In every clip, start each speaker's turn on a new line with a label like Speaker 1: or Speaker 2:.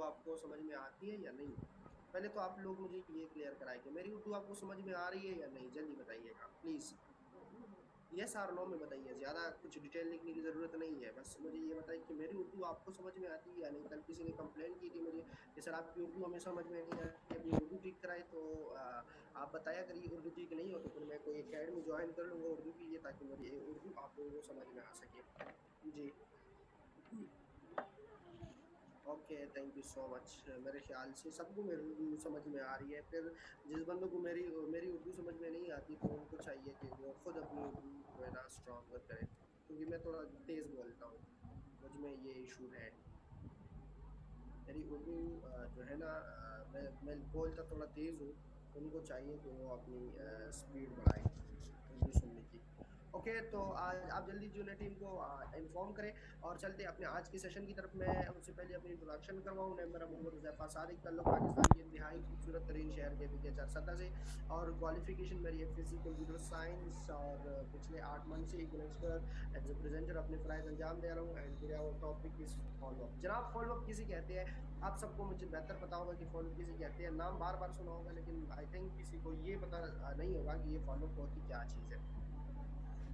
Speaker 1: आपको समझ में आती है या नहीं? पहले तो आप लोग मुझे ये क्लियर कराएं कि मेरी उर्दू आपको समझ में आ रही है या नहीं? जल्दी बताइएगा प्लीज़। यस और नो में बताइए, ज़्यादा कुछ डिटेल लिखने की ज़रूरत नहीं है, बस मुझे ये बताइए कि मेरी उर्दू आपको समझ में आती है या नहीं? कल किसी ने कंप्लेंट की थी मुझे कि सर आपकी उर्दू हमें समझ में नहीं आती, अपनी उर्दू ठीक कराएँ। तो आप बताया करिए उर्दू ठीक नहीं हो तो फिर मैं कोई अकेडमी जॉइन कर लूँगा उर्दू के लिए, ताकि मेरी उर्दू आप लोगों को समझ में आ सके। जी। Okay, thank you so much. मेरे ख्याल से सबको मेरी उर्दू समझ में आ रही है। फिर जिस बंदों को मेरी मेरी उर्दू समझ में नहीं आती, तो उनको चाहिए कि वो खुद अपनी उर्दू जो है ना स्ट्रॉन्गर करें, क्योंकि मैं थोड़ा तेज़ बोलता हूँ, मुझ में ये इशू है। मेरी उर्दू जो है ना मैं बोलता थोड़ा तेज़ हूँ, उनको चाहिए कि वो अपनी स्पीड बढ़ाएँ उर्दू सुनने की। ओके, तो आज आप जल्दी जूनियर टीम को इन्फॉर्म करें और चलते हैं अपने आज के सेशन की तरफ। मैं उससे पहले अपनी इंट्रोडक्शन करवाऊँ। मैं मेरा मोहम्मद हुज़ैफ़ा सादिक, ताल्लुक पाकिस्तान के इंतहाई खूबसूरत तरीन शहर के बीकेएचआर सतना से, और क्वालिफ़िकेशन मेरी एफएससी कंप्यूटर साइंस, और पिछले 8 मंथ से इग्निस्टर एज़ अ प्रेज़ेंटर अपने फ़राइज़ अंजाम दे रहा हूँ। And today our topic is follow up. जनाब, फ़ॉलो-अप किसे कहते हैं? आप सबको मुझे बेहतर पता होगा कि फ़ॉलो-अप किसे कहते हैं। नाम बार-बार सुना होगा, लेकिन आई थिंक किसी को ये पता नहीं होगा कि ये फ़ॉलो-अप होती क्या चीज़ है।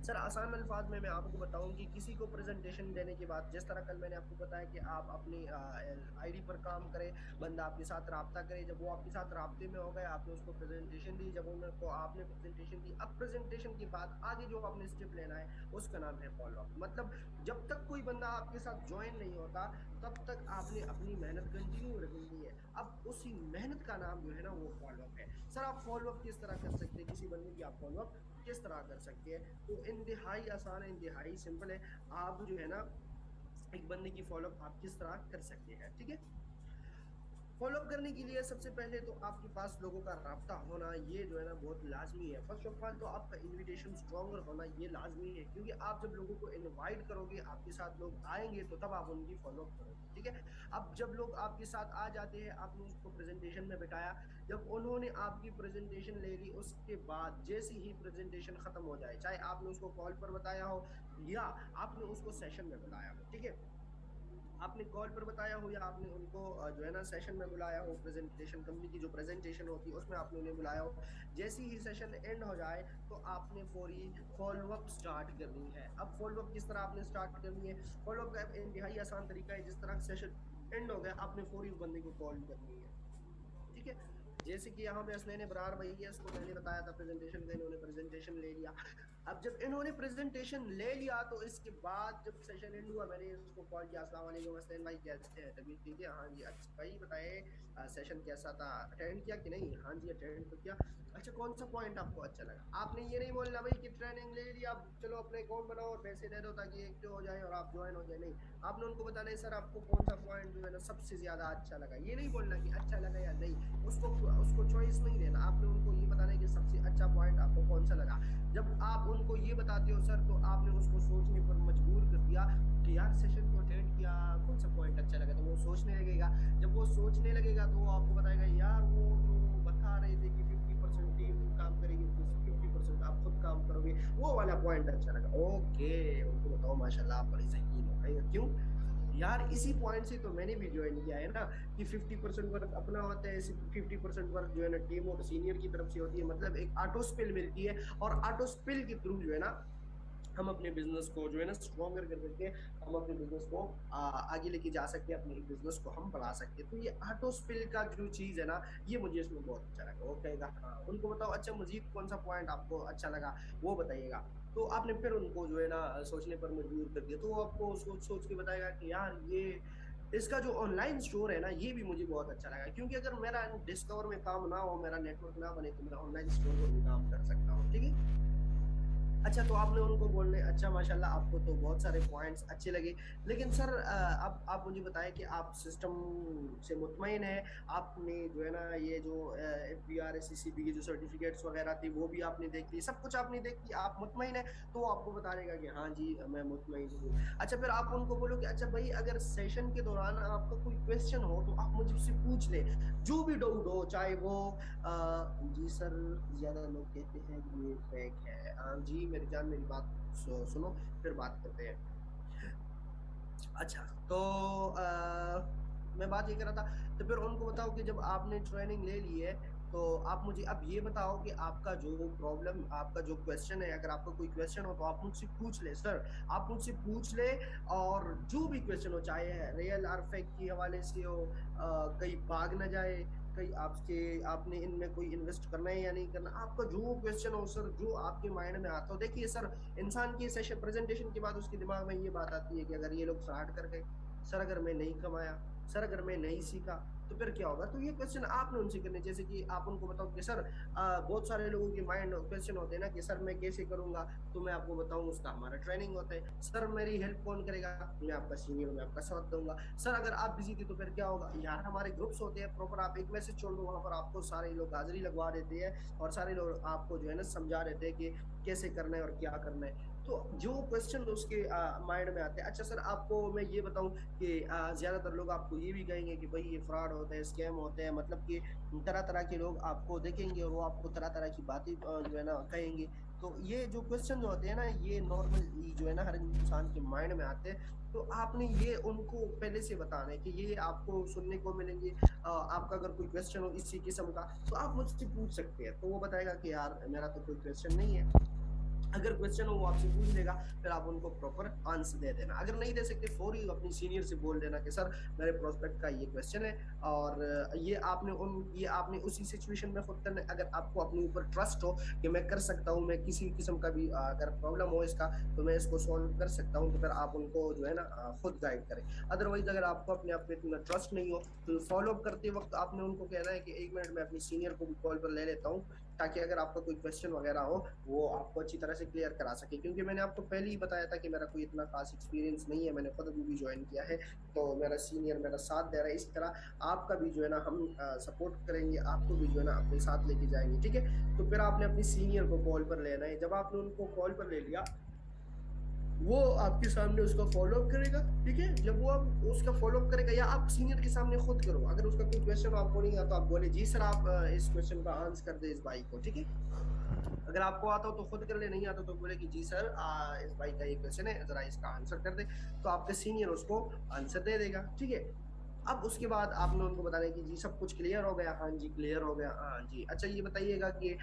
Speaker 1: सर, आसान अल्फाज में मैं आपको बताऊं कि किसी को प्रेजेंटेशन देने के बाद, जिस तरह कल मैंने आपको बताया कि आप अपनी आईडी पर काम करें, बंदा आपके साथ राब्ता करे, जब वो आपके साथ राब्ते में हो गए, आपने उसको प्रेजेंटेशन दी, जब उनको आपने प्रेजेंटेशन दी, अब प्रेजेंटेशन के बाद आगे जो आपने स्टेप लेना है उसका नाम है फॉलो अप। मतलब जब तक कोई बंदा आपके साथ ज्वाइन नहीं होता, तब तक आपने अपनी मेहनत कंटिन्यू रखनी है। अब उसी मेहनत का नाम जो है ना वो फॉलो अप है। सर, आप फॉलो अप किस तरह कर सकते हैं? किसी बंदे की आप फॉलो अप किस तरह कर सकते हैं? तो इंतहाई आसान है, इंतहाई सिंपल है। आप जो है ना एक बंदे की फॉलोअप आप किस तरह कर सकते हैं, ठीक है? फॉलोअप करने के लिए सबसे पहले तो आपके पास लोगों का राब्ता होना, ये जो है ना बहुत लाजमी है। फर्स्ट ऑफ ऑल तो आपका इनविटेशन स्ट्रॉन्गर होना ये लाजमी है, क्योंकि आप जब लोगों को इनवाइट करोगे, आपके साथ लोग आएंगे, तो तब आप उनकी फॉलोअप करोगे, ठीक है? अब जब लोग आपके साथ आ जाते हैं, आपने उसको प्रेजेंटेशन में बिठाया, जब उन्होंने आपकी प्रेजेंटेशन ले ली, उसके बाद जैसे ही प्रेजेंटेशन खत्म हो जाए, चाहे आपने उसको कॉल पर बताया हो या आपने उसको सेशन में बुलाया हो, ठीक है? आपने कॉल पर बताया हो या आपने उनको जो है ना सेशन में बुलाया हो, प्रेजेंटेशन कंपनी की जो प्रेजेंटेशन होती है उसमें आपने उन्हें बुलाया हो, जैसे ही सेशन एंड हो जाए, तो आपने फौरी फॉलो अप स्टार्ट करनी है। अब फॉलो अप किस तरह आपने स्टार्ट करनी है? फॉलो अप का इंतहाई आसान तरीका है, जिस तरह सेशन एंड हो गया, आपने फौरी उस बंदे को कॉल करनी है, ठीक है? जैसे कि यहाँ पे हसनैन इब्रार भई है, इसको मैंने बताया था प्रेजेंटेशन का, इन्होंने प्रेजेंटेशन ले लिया। अब जब इन्होंने प्रेजेंटेशन ले लिया, तो इसके बाद जब सेशन एंड हुआ, मैंने इसको कॉल किया, अस्सलाम वालेकुम हसनैन भाई, कैसे हैं? तबीयत ठीक है? हाँ जी। अच्छा भाई बताए सेशन कैसा था? अटेंड किया कि नहीं? हाँ जी, अटेंड तो किया। अच्छा, कौन सा पॉइंट आपको अच्छा लगा? आपने ये नहीं बोलना भाई कि ट्रेनिंग ले लिया, अब चलो अपने अकाउंट बनाओ और पैसे दे दो ताकि एक्टिव हो जाए और आप ज्वाइन हो जाए। नहीं, आपने उनको बताना है सर आपको कौन सा पॉइंट जो है ना सबसे ज्यादा अच्छा लगा। ये नहीं बोलना कि अच्छा लगा या नहीं, उसको उसको चॉइस नहीं देना, आपने उनको ये बताना है कि सबसे अच्छा पॉइंट आपको कौन सा लगा। जब आप उनको ये बताते हो सर, तो आपने उसको सोचने पर मजबूर कर दिया कि यार सेशन को अटेंड किया, कौन सा पॉइंट अच्छा लगा, तो वो सोचने लगेगा। जब वो सोचने लगेगा, तो वो आपको बताएगा यार वो जो बता रहे थे कि 50% टीम काम करेगी, 50% आप खुद काम करोगे, वो वाला पॉइंट अच्छा लगा। ओके, उनको बताओ माशाल्लाह आप बड़े ज़हीन हो भाई। क्यों यार? इसी पॉइंट से तो मैंने भी ज्वाइन किया है ना, कि 50% वर्क अपना होता है, 50% वर्क जो है ना टीम और सीनियर की तरफ से होती है। मतलब एक ऑटो स्पिल मिलती है, और ऑटो स्पिल के थ्रू जो है ना हम अपने बिजनेस को जो है ना स्ट्रॉन्गर कर सकते हैं, हम अपने बिजनेस को आगे लेके जा सकते हैं, अपने बिजनेस को हम बढ़ा सकते हैं। तो ये ऑटो स्पिल का जो चीज है ना, ये मुझे इसमें बहुत अच्छा लगा। वो कहेगा हाँ, उनको बताओ अच्छा मजीद कौन सा पॉइंट आपको अच्छा लगा, वो बताइएगा। तो आपने फिर उनको जो है ना सोचने पर मजबूर कर दिया, तो वो आपको सोच सोच के बताएगा कि यार ये इसका जो ऑनलाइन स्टोर है ना, ये भी मुझे बहुत अच्छा लगा, क्योंकि अगर मेरा डिस्कवर में काम ना हो, मेरा नेटवर्क ना बने, तो मैं ऑनलाइन स्टोर पर भी काम कर सकता हूँ, ठीक है? अच्छा, तो आपने उनको बोलने अच्छा माशाल्लाह, आपको तो बहुत सारे पॉइंट्स अच्छे लगे। लेकिन सर अब आप मुझे बताएं कि आप सिस्टम से मुतमईन हैं? आपने जो है ना ये जो एफबीआर एससीसीबी की जो सर्टिफिकेट्स वगैरह थी, वो भी आपने देख ली, सब कुछ आपने देख लिया, आप मुतमईन हैं? तो वो आपको बता देगा कि हाँ जी मैं मुतमईन हूँ। अच्छा, फिर आप उनको बोलो कि अच्छा भाई अगर सेशन के दौरान आपका कोई क्वेश्चन हो, तो आप मुझसे पूछ ले, जो भी डाउट हो, चाहे वो जी सर, ज्यादा लोग कहते हैं कि ये फेक है। जी मेरी जान, मेरी बात सुनो, फिर बात करते हैं। अच्छा, तो मैं बात ये कर रहा था, तो फिर उनको बताओ कि जब आपने ट्रेनिंग ले ली है, तो आप मुझे अब ये बताओ कि आपका जो प्रॉब्लम, आपका जो क्वेश्चन है, अगर आपका कोई क्वेश्चन हो तो आप मुझसे पूछ ले सर, आप मुझसे पूछ ले। और जो भी क्वेश्चन हो, चाहे रियल और फेक के हवाले से हो, कहीं भाग ना जाए, कहीं आपके आपने इनमें कोई इन्वेस्ट करना है या नहीं करना, आपका जो क्वेश्चन हो सर, जो आपके माइंड में आता हो। देखिए सर, इंसान की सेशन प्रेजेंटेशन के बाद उसके दिमाग में ये बात आती है कि अगर ये लोग फ्रॉड कर गए, सर अगर मैं नहीं कमाया, सर अगर मैं नहीं सीखा, तो फिर क्या होगा। तो ये क्वेश्चन आपने उनसे करने, जैसे कि आप उनको बताओ कि सर बहुत सारे लोगों के माइंड क्वेश्चन होते हैं ना कि सर मैं कैसे करूंगा, तो मैं आपको बताऊं, उसका हमारा ट्रेनिंग होता है। सर मेरी हेल्प कौन करेगा, मैं आपका सीनियर, मैं आपका साथ दूंगा। सर अगर आप बिजी थी तो फिर क्या होगा, यार हमारे ग्रुप्स होते हैं प्रॉपर, आप एक मैसेज छोड़ दो, वहां पर आपको सारे लोग हाजिरी लगवा देते हैं, और सारे लोग आपको जो है ना समझा देते हैं कि कैसे करना है और क्या करना है। तो जो क्वेश्चन उसके माइंड में आते हैं। अच्छा सर, आपको मैं ये बताऊं कि ज्यादातर लोग आपको ये भी कहेंगे कि भाई ये फ्रॉड होते हैं, स्कैम होते हैं, मतलब कि तरह तरह के लोग आपको देखेंगे और वो आपको तरह तरह की बातें जो है ना कहेंगे। तो ये जो क्वेश्चन जो होते हैं ना, ये नॉर्मल जो है ना हर इंसान के माइंड में आते हैं। तो आपने ये उनको पहले से बताना है कि ये आपको सुनने को मिलेंगे। आपका अगर कोई क्वेश्चन हो इसी किस्म का, तो आप मुझसे पूछ सकते हैं। तो वो बताएगा कि यार मेरा तो कोई क्वेश्चन नहीं है। अगर क्वेश्चन हो वो आपसे पूछ लेगा, फिर आप उनको प्रॉपर आंसर दे देना। अगर नहीं दे सकते, फौरी अपनी सीनियर से बोल देना कि सर मेरे प्रोस्पेक्ट का ये क्वेश्चन है, और ये आपने उसी सिचुएशन में खुद करना है। अगर आपको अपने ऊपर ट्रस्ट हो कि मैं कर सकता हूँ, मैं किसी किस्म का भी अगर प्रॉब्लम हो इसका, तो मैं इसको सॉल्व कर सकता हूँ, तो फिर आप उनको जो है ना खुद गाइड करें। अदरवाइज अगर आपको अपने आप पे इतना ट्रस्ट नहीं हो, तो फॉलो अप करते वक्त आपने उनको कहना है कि 1 मिनट में अपनी सीनियर को भी कॉल पर ले लेता हूँ, ताकि अगर आपका कोई क्वेश्चन वगैरह हो, वो आपको अच्छी तरह से क्लियर करा सके। क्योंकि मैंने आपको पहले ही बताया था कि मेरा कोई इतना खास एक्सपीरियंस नहीं है, मैंने खुद अभी भी ज्वाइन किया है, तो मेरा सीनियर मेरा साथ दे रहा है। इस तरह आपका भी जो है ना हम सपोर्ट करेंगे, आपको भी जो है ना अपने साथ लेके जाएंगे, ठीक है। तो फिर आपने अपनी सीनियर को कॉल पर लेना है। जब आपने उनको कॉल पर ले लिया, वो आपके सामने उसका फॉलो अप करेगा, ठीक है। जब वो आप उसका फॉलो अप करेगा, या आप सीनियर के सामने खुद करो, अगर उसका कोई क्वेश्चन आपको नहीं आता, आप बोले जी सर आप इस क्वेश्चन का आंसर कर दे इस भाई को, ठीक है। अगर आपको आता हो तो खुद कर ले, नहीं आता तो बोले कि जी सर इस भाई का ये क्वेश्चन है, जरा इसका आंसर कर दे, तो आपके सीनियर उसको आंसर दे देगा, ठीक है। अब उसके बाद आपने उनको बताना है कि जी सब कुछ क्लियर हो गया, हाँ जी क्लियर हो गया, हाँ जी। अच्छा ये बताइएगा कि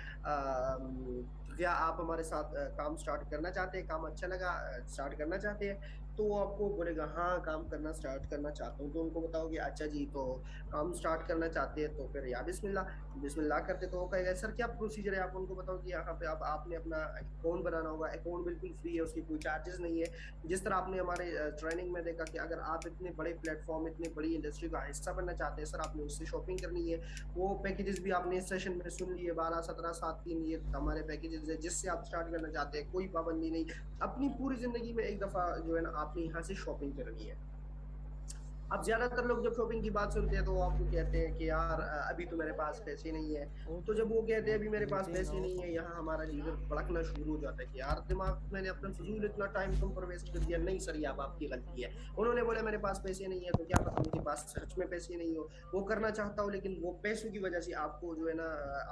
Speaker 1: क्या आप हमारे साथ काम स्टार्ट करना चाहते हैं, काम अच्छा लगा, स्टार्ट करना चाहते हैं। तो वो आपको बोलेगा हाँ काम करना स्टार्ट करना चाहता हूँ। तो उनको बताओगे अच्छा जी, तो काम स्टार्ट करना चाहते हैं, तो फिर या बिस्मिल्लाह, बिस्मिल्लाह करते। तो वो कहेगा सर क्या प्रोसीजर है। आप उनको बताओ कि यहाँ पे आप आपने अपना अकाउंट बनाना होगा, अकाउंट बिल्कुल फ्री है, उसकी कोई चार्जेस नहीं है। जिस तरह आपने हमारे ट्रेनिंग में देखा कि अगर आप इतने बड़े प्लेटफॉर्म, इतनी बड़ी इंडस्ट्री का हिस्सा बनना चाहते हैं, सर आपने उससे शॉपिंग करनी है। वो पैकेजेस भी आपने इस सेशन में सुन लिए, 12 17 7 3, ये हमारे पैकेजेस है जिससे आप स्टार्ट करना चाहते हैं, कोई पाबंदी नहीं। अपनी पूरी जिंदगी में एक दफा जो है ना आपने यहाँ से शॉपिंग करनी है। अब ज्यादातर लोग जब शॉपिंग की बात सुनते हैं तो वो आपको कहते हैं कि यार अभी तो मेरे पास पैसे नहीं है। तो जब वो कहते हैं अभी मेरे पास पैसे नहीं है, यहाँ हमारा लीवर भड़कना शुरू हो जाता है कि यार दिमाग, मैंने अपना फजूल इतना टाइम तुम पर वेस्ट कर दिया। नहीं सर ये अब आपकी गलती है। उन्होंने बोला मेरे पास पैसे नहीं है, तो क्या पता उनके पास सच में पैसे नहीं हो, वो करना चाहता हूँ, लेकिन वो पैसों की वजह से आपको जो है ना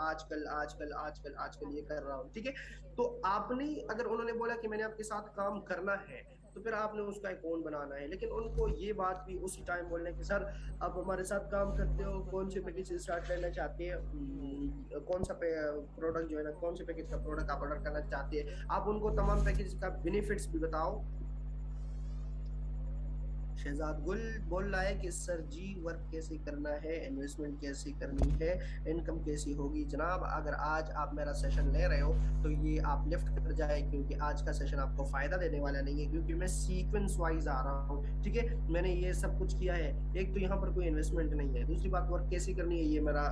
Speaker 1: आजकल आजकल आजकल आजकल ये कर रहा हूँ, ठीक है। तो आपने, अगर उन्होंने बोला कि मैंने आपके साथ काम करना है, तो फिर आपने उसका अकाउंट बनाना है। लेकिन उनको ये बात भी उसी टाइम बोलना है कि सर आप हमारे साथ काम करते हो, कौन से पैकेज स्टार्ट करना चाहते हैं, कौन सा प्रोडक्ट जो है ना, कौन से पैकेज का प्रोडक्ट आप ऑर्डर करना चाहते हैं, आप उनको तमाम पैकेज का बेनिफिट्स भी बताओ। शहजाद गुल बोल रहा है कि सर जी वर्क कैसे करना है, इन्वेस्टमेंट कैसे करनी है, इनकम कैसी होगी। जनाब अगर आज आप मेरा सेशन ले रहे हो तो ये आप लिफ्ट कर जाए, क्योंकि आज का सेशन आपको फायदा देने वाला नहीं है, क्योंकि मैं सीक्वेंस वाइज आ रहा हूँ, ठीक है। मैंने ये सब कुछ किया है। एक तो यहाँ पर कोई इन्वेस्टमेंट नहीं है, दूसरी बात वर्क कैसे करनी है ये मेरा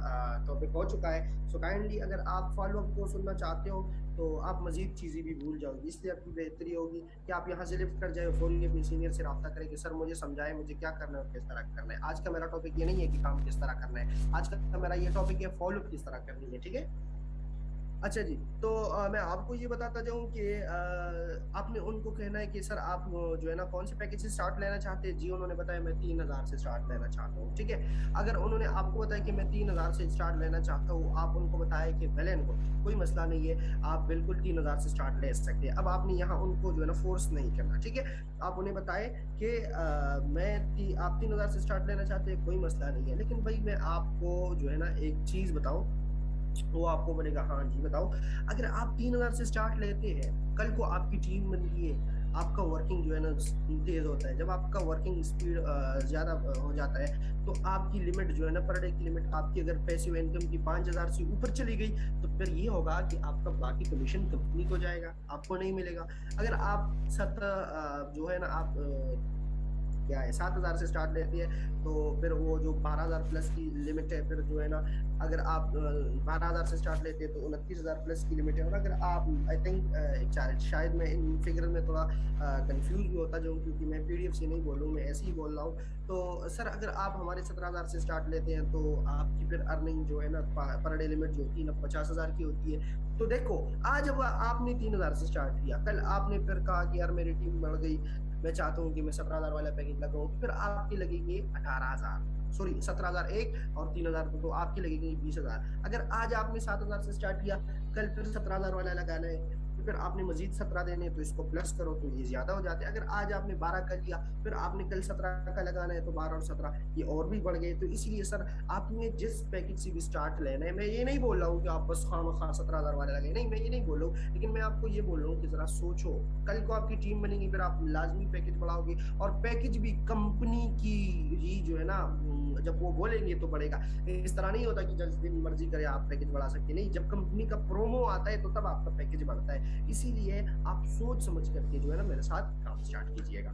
Speaker 1: टॉपिक हो चुका है। सो काइंडली अगर आप फॉलो अप को सुनना चाहते हो तो आप मजीद चीजें भी भूल जाओगे, इसलिए आपकी बेहतरी होगी कि आप यहाँ से लिफ्ट कर जाए, फौरी अपने सीनियर से रब्ता करें कि सर मुझे समझाएं मुझे क्या करना है और किस तरह करना है। आज का मेरा टॉपिक ये नहीं है कि काम किस तरह करना है, आज का मेरा ये टॉपिक है फॉलो किस तरह करनी है, ठीक है। अच्छा जी, तो मैं आपको ये बताता जाऊँ कि आपने उनको कहना है कि सर आप जो है ना कौन से पैकेज से स्टार्ट लेना चाहते हैं? जी, उन्होंने बताया मैं 3000 से स्टार्ट लेना चाहता हूँ, ठीक है? अगर उन्होंने आपको बताया कि मैं 3000 से स्टार्ट लेना चाहता हूँ, आप उनको बताएँ कि वेल एंड गुड, कोई मसला नहीं है, आप बिल्कुल 3000 से स्टार्ट ले सकते हैं। अब आपने यहाँ उनको जो है ना फ़ोर्स नहीं करना, ठीक है? आप उन्हें बताएँ कि आप 3000 से स्टार्ट लेना चाहते हैं, कोई मसला नहीं है, लेकिन भई मैं आपको जो है ना एक चीज़ बताऊँ, वो आपको बोलेगा हाँ जी बताओ। अगर आप 3000 से स्टार्ट लेते हैं, कल को आपकी टीम बनती है, आपका वर्किंग जो है ना तेज होता है। जब आपका वर्किंग स्पीड ज्यादा हो जाता है, तो आपकी लिमिट जो है ना पर डे की लिमिट आपकी अगर पैसिव इनकम की 5000 से ऊपर चली गई, तो फिर ये होगा कि आपका बाकी कमीशन कंपनी को जाएगा, आपको नहीं मिलेगा। अगर आप जो है ना आप क्या है 7000 से स्टार्ट लेती है, तो फिर वो जो 12000 प्लस की लिमिट है, फिर जो है ना अगर आप 12000 से स्टार्ट लेते हैं तो 29000 प्लस की लिमिट है। और अगर आप आई थिंक शायद मैं इन फिगर में थोड़ा कंफ्यूज भी होता जाऊँ, क्योंकि मैं पीडीएफ से नहीं बोल रहा हूँ, मैं ऐसे ही बोल रहा हूँ। तो सर अगर आप हमारे 17000 से स्टार्ट लेते हैं, तो आपकी फिर अर्निंग जो है ना पर डे लिमिट जो होती है ना 50000 की होती है। तो देखो, आज अब आपने 3000 से स्टार्ट किया, कल आपने फिर कहा कि यार मेरी टीम बढ़ गई, मैं चाहता हूँ कि मैं 17,000 वाला पैकेज लगाऊं, तो फिर आपकी लगेगी 18,000, सॉरी 17,000 एक और 3,000, तो आपकी लगेगी 20,000। अगर आज आपने 7,000 से स्टार्ट किया, कल फिर 17,000 वाला लगाना है, तो फिर आपने मजीद 17 देने, तो इसको प्लस करो तो ये ज्यादा हो जाते हैं। अगर आज आपने 12 कर लिया, फिर आपने कल 17 का लगाना है, तो 12 और 17 ये और भी बढ़ गए। तो इसीलिए सर आपने जिस पैकेज से भी स्टार्ट लेना है, मैं ये नहीं बोल रहा हूँ कि आप बस खाम 17,000 वाले लगे, नहीं, मैं ये नहीं बोल रहा हूँ, लेकिन मैं आपको ये बोल रहा हूँ कि जरा सोचो, कल को आपकी टीम बनेगी, फिर आप लाजमी पैकेज बढ़ाओगे, और पैकेज भी कंपनी की ही जो है ना जब वो बोलेंगे तो बढ़ेगा। इस तरह नहीं होता कि जिस दिन मर्जी करे आप पैकेज बढ़ा सकते, नहीं, जब कंपनी का प्रोमो आता है तो तब आपका पैकेज बढ़ता है। इसीलिए आप सोच समझ करके जो है ना मेरे साथ काम स्टार्ट कीजिएगा।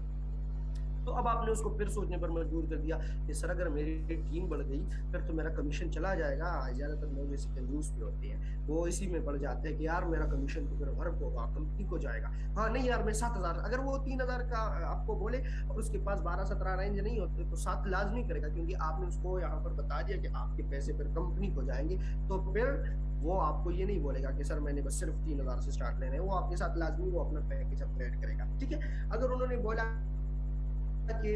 Speaker 1: तो अब आपने उसको फिर सोचने पर मजबूर कर दिया कि सर अगर मेरी टीम बढ़ गई, फिर तो मेरा कमीशन चला जाएगा। ज्यादातर लोग ऐसे कंजूस भी होते हैं, वो इसी में पड़ जाते हैं कि यार मेरा कमीशन तो फिर वर्क होगा, कंपनी को जाएगा। हाँ नहीं यार, मैं 7,000, अगर वो 3,000 का आपको बोले और उसके पास 12-17 रेंज नहीं होते, तो 7 लाजमी करेगा, क्योंकि आपने उसको यहाँ पर बता दिया कि आपके पैसे फिर कंपनी को जाएंगे। तो फिर वो आपको ये नहीं बोलेगा कि सर मैंने बस सिर्फ 3,000 से स्टार्ट लेना है, वो आपके साथ लाजमी वो अपना पैकेज अपग्रेड करेगा, ठीक है। अगर उन्होंने बोला कि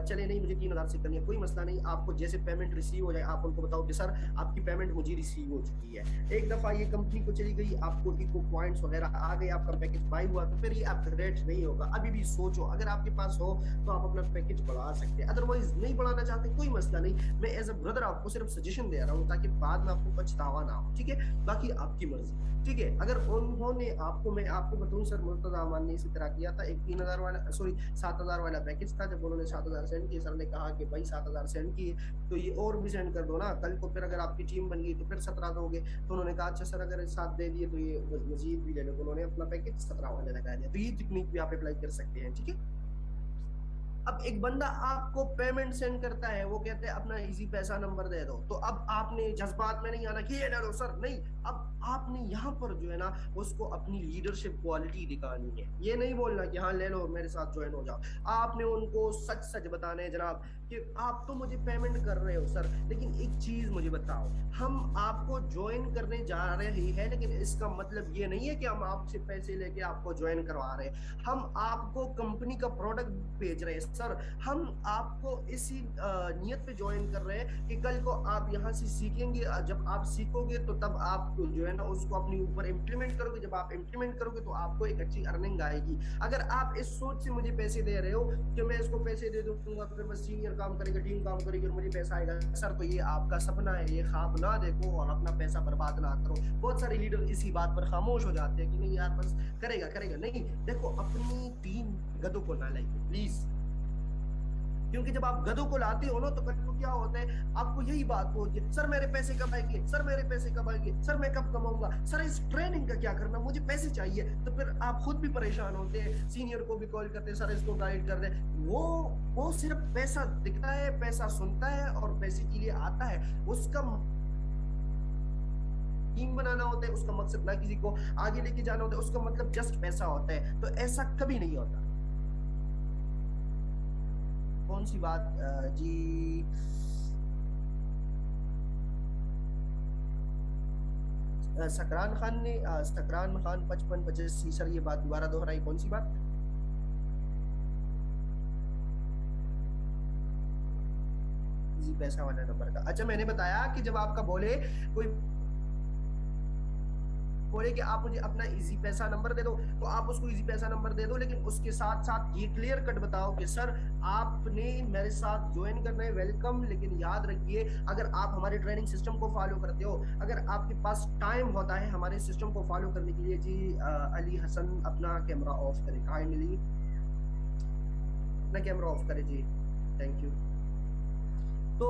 Speaker 1: चले नहीं मुझे 3000 से करनी है, कोई मसला नहीं, आपको जैसे पेमेंट रिसीव हो जाए आप उनको बताओ कि सर आपकी पेमेंट मुझे रिसीव हो चुकी है। एक दफा ये कंपनी को चली गई, आपको इको पॉइंट्स वगैरह आ गए, आपका पैकेज बाय हुआ, तो फिर ये अपग्रेड नहीं होगा। अभी भी सोचो, अगर आपके पास हो तो आप अपना पैकेज बढ़ा सकते हैं, अदरवाइज नहीं बढ़ाना चाहते कोई मसला नहीं, मैं एज अ ब्रदर आपको सिर्फ सजेशन दे रहा हूँ ताकि बाद में आपको पछतावा ना हो, ठीक है। बाकी आपकी मर्जी, ठीक है। अगर उन्होंने आपको, मैं आपको बताऊं सर, मुर्तजा अमान ने इसी तरह किया था। एक 3,000 वाला, सॉरी 7,000 वाला पैकेज था, जब उन्होंने 7,000 सेंड किए, सर ने कहा कि भाई 7,000 सेंड किए तो ये और भी सेंड कर दो ना, कल को फिर अगर आपकी टीम बन गई तो फिर 17 दोगे। तो उन्होंने कहा अच्छा सर अगर 7 दे दिए तो ये मजीद भी ले लो, तो उन्होंने अपना पैकेज 17 वाले लगा दिया। तो ये टेक्निक भी आप अप्लाई कर सकते हैं, ठीक है। अब एक बंदा आपको पेमेंट सेंड करता है, वो कहते हैं अपना इजी पैसा नंबर दे दो, तो अब आपने जज्बात में नहीं आना कि ये ले लो सर, नहीं, अब आपने यहाँ पर जो है ना उसको अपनी लीडरशिप क्वालिटी दिखानी है। ये नहीं बोलना कि हाँ ले लो मेरे साथ ज्वाइन हो जाओ, आपने उनको सच सच बताना है जनाब कि आप तो मुझे पेमेंट कर रहे हो सर, लेकिन एक चीज मुझे बताओ, हम आपको ज्वाइन करने जा रहे हैं, लेकिन इसका मतलब ये नहीं है कि हम आपसे पैसे लेके आपको ज्वाइन करवा रहे हैं, हम आपको कंपनी का प्रोडक्ट भेज रहे हैं सर। हम आपको इसी नियत पे ज्वाइन कर रहे हैं कि कल को आप यहाँ से सीखेंगे, जब आप सीखोगे तो तब आप जो है ना उसको अपने ऊपर इम्प्लीमेंट करोगे, जब आप इम्प्लीमेंट करोगे तो आपको एक अच्छी अर्निंग आएगी। अगर आप इस सोच से मुझे पैसे दे रहे हो कि मैं इसको पैसे दे दूंगा, फिर बस सीनियर काम करेगा, टीम काम करेगी और मुझे पैसा आएगा, सर तो ये आपका सपना है, ये ख्वाब ना देखो और अपना पैसा बर्बाद ना करो। बहुत सारे लीडर इसी बात पर खामोश हो जाते हैं कि नहीं यार बस करेगा करेगा, नहीं, देखो अपनी टीम गधों को ना लाइए प्लीज, क्योंकि जब आप गधों को लाते हो ना तो कल को क्या होता है, आपको यही बात होती है, सर मेरे पैसे कब आएंगे, सर मेरे पैसे कब आएंगे, सर मैं कब कमाऊंगा, सर इस ट्रेनिंग का क्या करना, मुझे पैसे चाहिए। तो फिर आप खुद भी परेशान होते हैं, सीनियर को भी कॉल करते हैं, सर इसको गाइड कर दे। वो सिर्फ पैसा दिखता है, पैसा सुनता है और पैसे के लिए आता है, उसका टीम बनाना होता है, उसका मकसद ना किसी को आगे लेके जाना होता है, उसका मतलब जस्ट पैसा होता है। तो ऐसा कभी नहीं होता। कौन सी बात जी, सकरान खान ने सकरान खान 5585 सर, ये बात दोबारा दोहराई, कौन सी बात? इजी पैसा वाला नंबर का। अच्छा, मैंने बताया कि जब आपका बोले कोई बोले कि आप मुझे अपना इजी पैसा नंबर दे दो, तो आप उसको इजी पैसा नंबर दे दो, लेकिन उसके साथ साथ ये क्लियर कट बताओ कि सर आपने मेरे साथ ज्वाइन करना है, वेलकम, लेकिन याद रखिए अगर आप हमारे ट्रेनिंग सिस्टम को फॉलो करते हो, अगर आपके पास टाइम होता है हमारे सिस्टम को फॉलो करने के लिए। जी अली हसन अपना कैमरा ऑफ करें काइंडली, अपना कैमरा ऑफ करें जी, थैंक यू। तो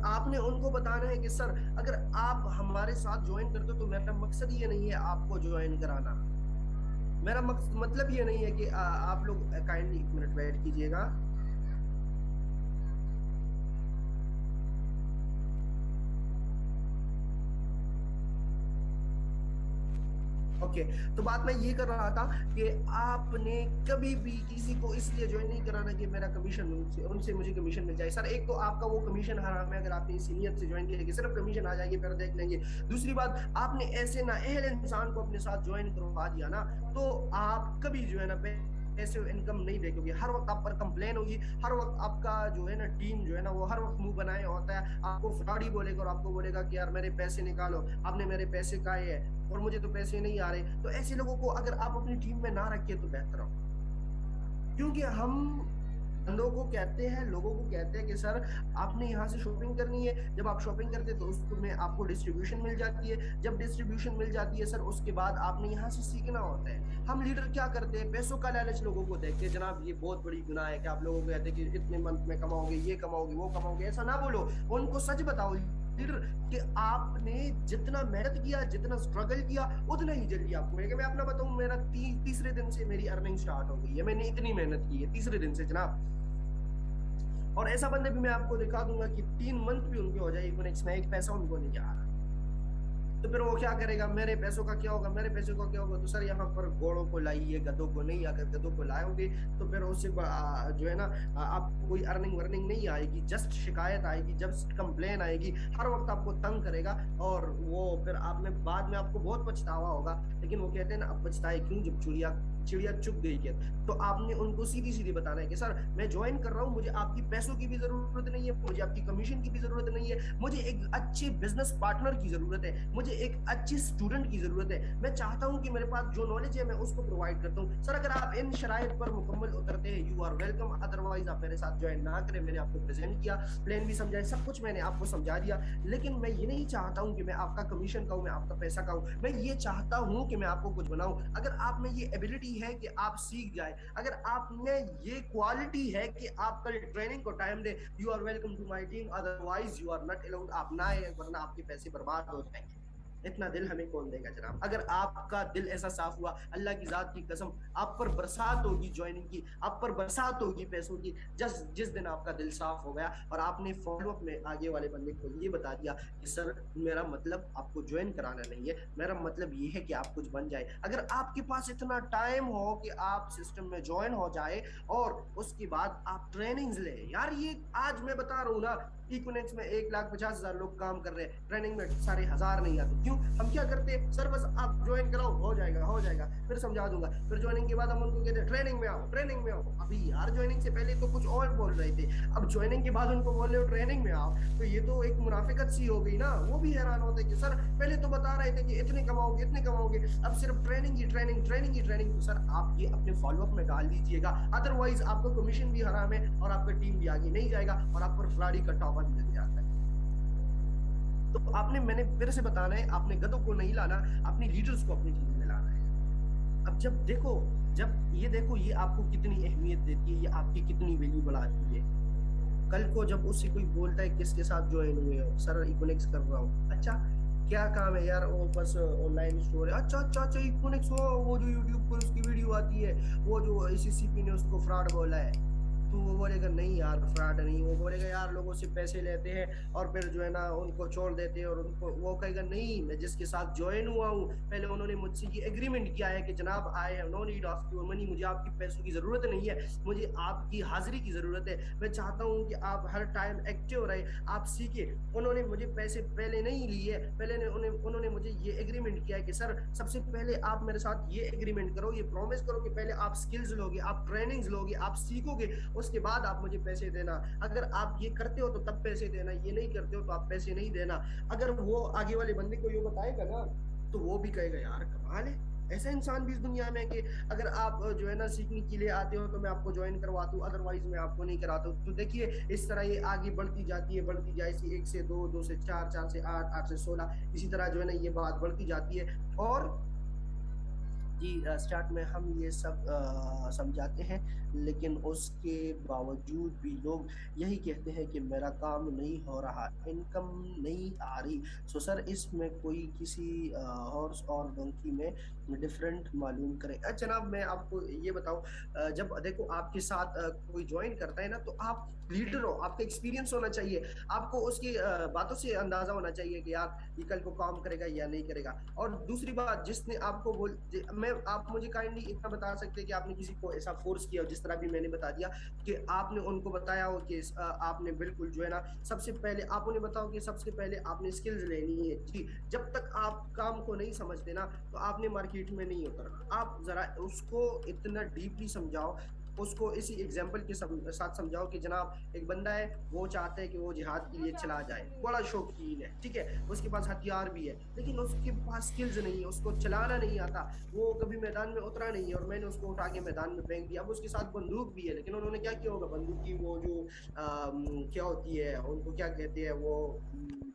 Speaker 1: आपने उनको बताना है कि सर अगर आप हमारे साथ ज्वाइन करते हो तो मेरा मकसद ये नहीं है आपको ज्वाइन कराना, मेरा मतलब ये नहीं है कि आप लोग काइंडली 1 मिनट वेट कीजिएगा। ओके, तो बात मैं ये कर रहा था कि आपने कभी भी किसी को इसलिए ज्वाइन नहीं कराना कि मेरा कमीशन उनसे मुझे कमीशन मिल जाए। सर एक तो आपका वो कमीशन हराम है, अगर आपने इसी नियत से ज्वाइन किया कि सिर्फ कमीशन आ जाएगी फिर देख लेंगे। दूसरी बात, आपने ऐसे नाअहल इंसान को अपने साथ ज्वाइन करवा दिया ना, तो आप कभी जो है ना ऐसे इनकम नहीं देखोगे, हर वक्त आप पर कंप्लेन होगी, हर वक्त आपका जो है ना टीम जो है ना वो हर वक्त मुंह बनाए होता है, आपको फ्रॉड ही बोलेगा और आपको बोलेगा कि यार मेरे पैसे निकालो, आपने मेरे पैसे खाए हैं और मुझे तो पैसे नहीं आ रहे। तो ऐसे लोगों को अगर आप अपनी टीम में ना रखिए तो बेहतर हो, क्योंकि हम बंदों को कहते हैं, लोगों को कहते हैं कि सर आपने यहाँ से शॉपिंग करनी है, जब आप शॉपिंग करते हैं तो उसमें आपको डिस्ट्रीब्यूशन मिल जाती है, जब डिस्ट्रीब्यूशन मिल जाती है सर उसके बाद आपने यहाँ से सीखना होता है। हम लीडर क्या करते हैं, पैसों का लालच लोगों को देख के, जनाब ये बहुत बड़ी गुनाह है कि आप लोगों को कहते हैं कि इतने मंथ में कमाओगे, ये कमाओगे, वो कमाओगे, ऐसा ना बोलो, उनको सच बताओ लीडर कि आपने जितना मेहनत किया, जितना स्ट्रगल किया, उतना ही जल्दी आपको मिलेगा। मैं अपना बताऊं, मेरा तीसरे दिन से मेरी अर्निंग स्टार्ट हो गई है, मैंने इतनी मेहनत की है तीसरे दिन से जनाब। और ऐसा बंदे भी मैं आपको दिखा दूंगा कि 3 मंथ भी उनके हो जाए इकोनिक्स में, एक पैसा उनको नहीं आ रहा, तो फिर वो क्या करेगा, मेरे पैसों का क्या होगा, मेरे पैसों का क्या होगा? तो सर यहाँ पर घोड़ों को लाइए, गधों को नहीं। अगर गधों को लाओगे तो फिर उससे जो है ना आपको कोई अर्निंग वर्निंग नहीं आएगी, जस्ट शिकायत आएगी, जस्ट कंप्लेन आएगी, हर वक्त आपको तंग करेगा और वो फिर आपने बाद में आपको बहुत पछतावा होगा। लेकिन वो कहते हैं ना, अब पछताए क्यों जब चिड़िया चुग गई खेत। तो आपने उनको सीधी सीधी बताना है कि सर मैं ज्वाइन कर रहा हूँ, मुझे आपकी पैसों की भी जरूरत नहीं है, मुझे आपकी कमीशन की भी जरूरत नहीं है, मुझे एक अच्छे बिजनेस पार्टनर की जरूरत है, मुझे एक अच्छे स्टूडेंट की जरूरत है। मैं चाहता हूँ कि मेरे पास जो नॉलेज है मैं उसको प्रोवाइड करता हूँ। सर अगर आप इन शराइत पर मुकम्मल उतरते हैं, यू आर वेलकम, अदरवाइज आप मेरे साथ ज्वाइन ना करें। मैंने आपको प्रेजेंट किया, प्लान भी समझाया, सब कुछ मैंने आपको समझा दिया, लेकिन मैं ये नहीं चाहता हूँ कि मैं आपका कमीशन खाऊं, मैं आपका पैसा खाऊं। मैं ये चाहता हूँ कि मैं आपको कुछ बनाऊं। अगर आप में ये एबिलिटी है कि आप सीख जाए, अगर आप में ये क्वालिटी है कि आप कल ट्रेनिंग को टाइम दे, you are welcome to my team, otherwise you are not allowed. आप ना आए वरना आपके पैसे बर्बाद हो जाएंगे। इतना दिल हमें कौन देगा जनाब? अगर आपका दिल ऐसा साफ हुआ, अल्लाह की जात की कसम, आप पर बरसात होगी ज्वाइनिंग की, आप पर बरसात होगी पैसों की, जिस दिन आपका दिल साफ हो गया और आपने फॉलोअप में आगे वाले बंदे को ये बता दिया कि सर मेरा मतलब आपको ज्वाइन कराना नहीं है, मेरा मतलब ये है कि आप कुछ बन जाए। अगर आपके पास इतना टाइम हो कि आप सिस्टम में ज्वाइन हो जाए और उसके बाद आप ट्रेनिंग्स ले, यार ये आज मैं बता रहा हूँ ना, इकोनिक्स में 1,50,000 लोग काम कर रहे हैं, ट्रेनिंग में सारे 1000 नहीं आते। क्यों? हम क्या करते हैं, सर बस आप ज्वाइन कराओ, हो जाएगा, फिर समझा दूंगा। फिर ज्वाइनिंग के बाद हम उनको कहते हैं ट्रेनिंग में आओ। अभी यार ज्वाइनिंग से पहले तो कुछ और बोल रहे थे, अब ज्वाइनिंग के बाद उनको बोल रहे हो ट्रेनिंग में आओ, तो ये तो एक मुनाफिकत सी हो गई ना। वो भी हैरान होते कि सर पहले तो बता रहे थे कि इतने कमाओगे, अब सिर्फ ट्रेनिंग ही ट्रेनिंग। तो सर आप ये अपने फॉलोअप में डाल दीजिएगा, अदरवाइज आपको कमीशन भी हराम है और आपका टीम भी आगे नहीं जाएगा और आप पर फ्रॉड इकट्ठा हुआ मिल जाता है। तो आपने, मैंने फिर से बताना है, आपने गधों को नहीं लाना, अपनी लीडर्स को अपनी टीम में लाना है। अब जब ये देखो ये आपको कितनी अहमियत देती है, ये आपकी कितनी वैल्यू बढ़ाती है। कल को जब उससे कोई बोलता है किसके साथ ज्वाइन हुए हो, सर इकोनिक्स कर रहा हूँ, अच्छा क्या काम है यार, वो बस ऑनलाइन स्टोर है, अच्छा इकोनिक्स, वो जो यूट्यूब पर उसकी वीडियो आती है, वो जो ACCP ने उसको फ्रॉड बोला है, तो वो बोलेगा नहीं यार फ्रॉड नहीं, वो बोलेगा यार लोगों से पैसे लेते हैं और फिर जो है ना उनको छोड़ देते हैं, और उनको वो कहेगा नहीं मैं जिसके साथ ज्वाइन हुआ हूँ पहले उन्होंने मुझसे ये एग्रीमेंट किया है कि जनाब I have no need of your money, मुझे आपकी पैसों की जरूरत नहीं है, मुझे आपकी हाजिरी की जरूरत है, मैं चाहता हूँ कि आप हर टाइम एक्टिव रहे, आप सीखे। उन्होंने मुझे पैसे पहले नहीं लिए, पहले उन्होंने मुझे ये एग्रीमेंट किया है कि सर सबसे पहले आप मेरे साथ ये एग्रीमेंट करो, ये प्रॉमिस करो कि पहले आप स्किल्स लोगे, आप ट्रेनिंग्स लोगे, आप सीखोगे, उसके बाद आप मुझे पैसे देना। अगर आप ये करते हो तो तब पैसे देना, ये नहीं करते हो तो आप पैसे नहीं देना। अगर वो आगे वाले बंदे को ये बताएगा ना तो वो भी कहेगा यार कमाल है, ऐसा इंसान भी इस दुनिया में कि अगर आप जो है ना सीखने के लिए आते हो तो मैं आपको ज्वाइन करवाता हूँ, अदरवाइज मैं आपको नहीं कराता हूँ। तो देखिए इस तरह ये आगे बढ़ती जाती है, बढ़ती जाएगी, 1 से 2, 2 से 4, 4 से 8, 8 से 16, इसी तरह जो है ना ये बात बढ़ती जाती है। और जी स्टार्ट में हम ये सब समझाते हैं, लेकिन उसके बावजूद भी लोग यही कहते हैं कि मेरा काम नहीं हो रहा, इनकम नहीं आ रही। सो सर इसमें कोई किसी हॉर्स और डोंकी में डिफरेंट मालूम करे। जनाब मैं आपको ये बताऊं, जब देखो आपके साथ कोई ज्वाइन करता है ना तो आप लीडर हो, आपका एक्सपीरियंस होना चाहिए, आपको उसकी बातों से अंदाजा होना चाहिए कि यार ये कल को काम करेगा या नहीं करेगा। और दूसरी बात जिसने आपको मैं आप मुझे काइंडली इतना बता सकते हैं कि आपने किसी को ऐसा फोर्स किया हो, जिस तरह भी मैंने बता दिया कि आपने उनको बताया हो कि आपने बिल्कुल जो है ना सबसे पहले आप उन्हें बताओ कि सबसे पहले आपने स्किल्स लेनी है जी। जब तक आप काम को नहीं समझते ना तो आपने मार्केट में नहीं उतरना। आप जरा उसको इतना डीपली समझाओ, उसको इसी एग्जाम्पल के साथ समझाओ कि जनाब एक बंदा है, वो चाहता है कि वो जिहाद के लिए चला जाए, बड़ा शौकीन है, ठीक है, उसके पास हथियार भी है, लेकिन उसके पास स्किल्स नहीं है, उसको चलाना नहीं आता, वो कभी मैदान में उतरा नहीं है, और मैंने उसको उठा के मैदान में फेंक दिया। अब उसके साथ बंदूक भी है, लेकिन उन्होंने क्या किया होगा, बंदूक की वो जो क्या होती है उनको क्या कहते हैं, वो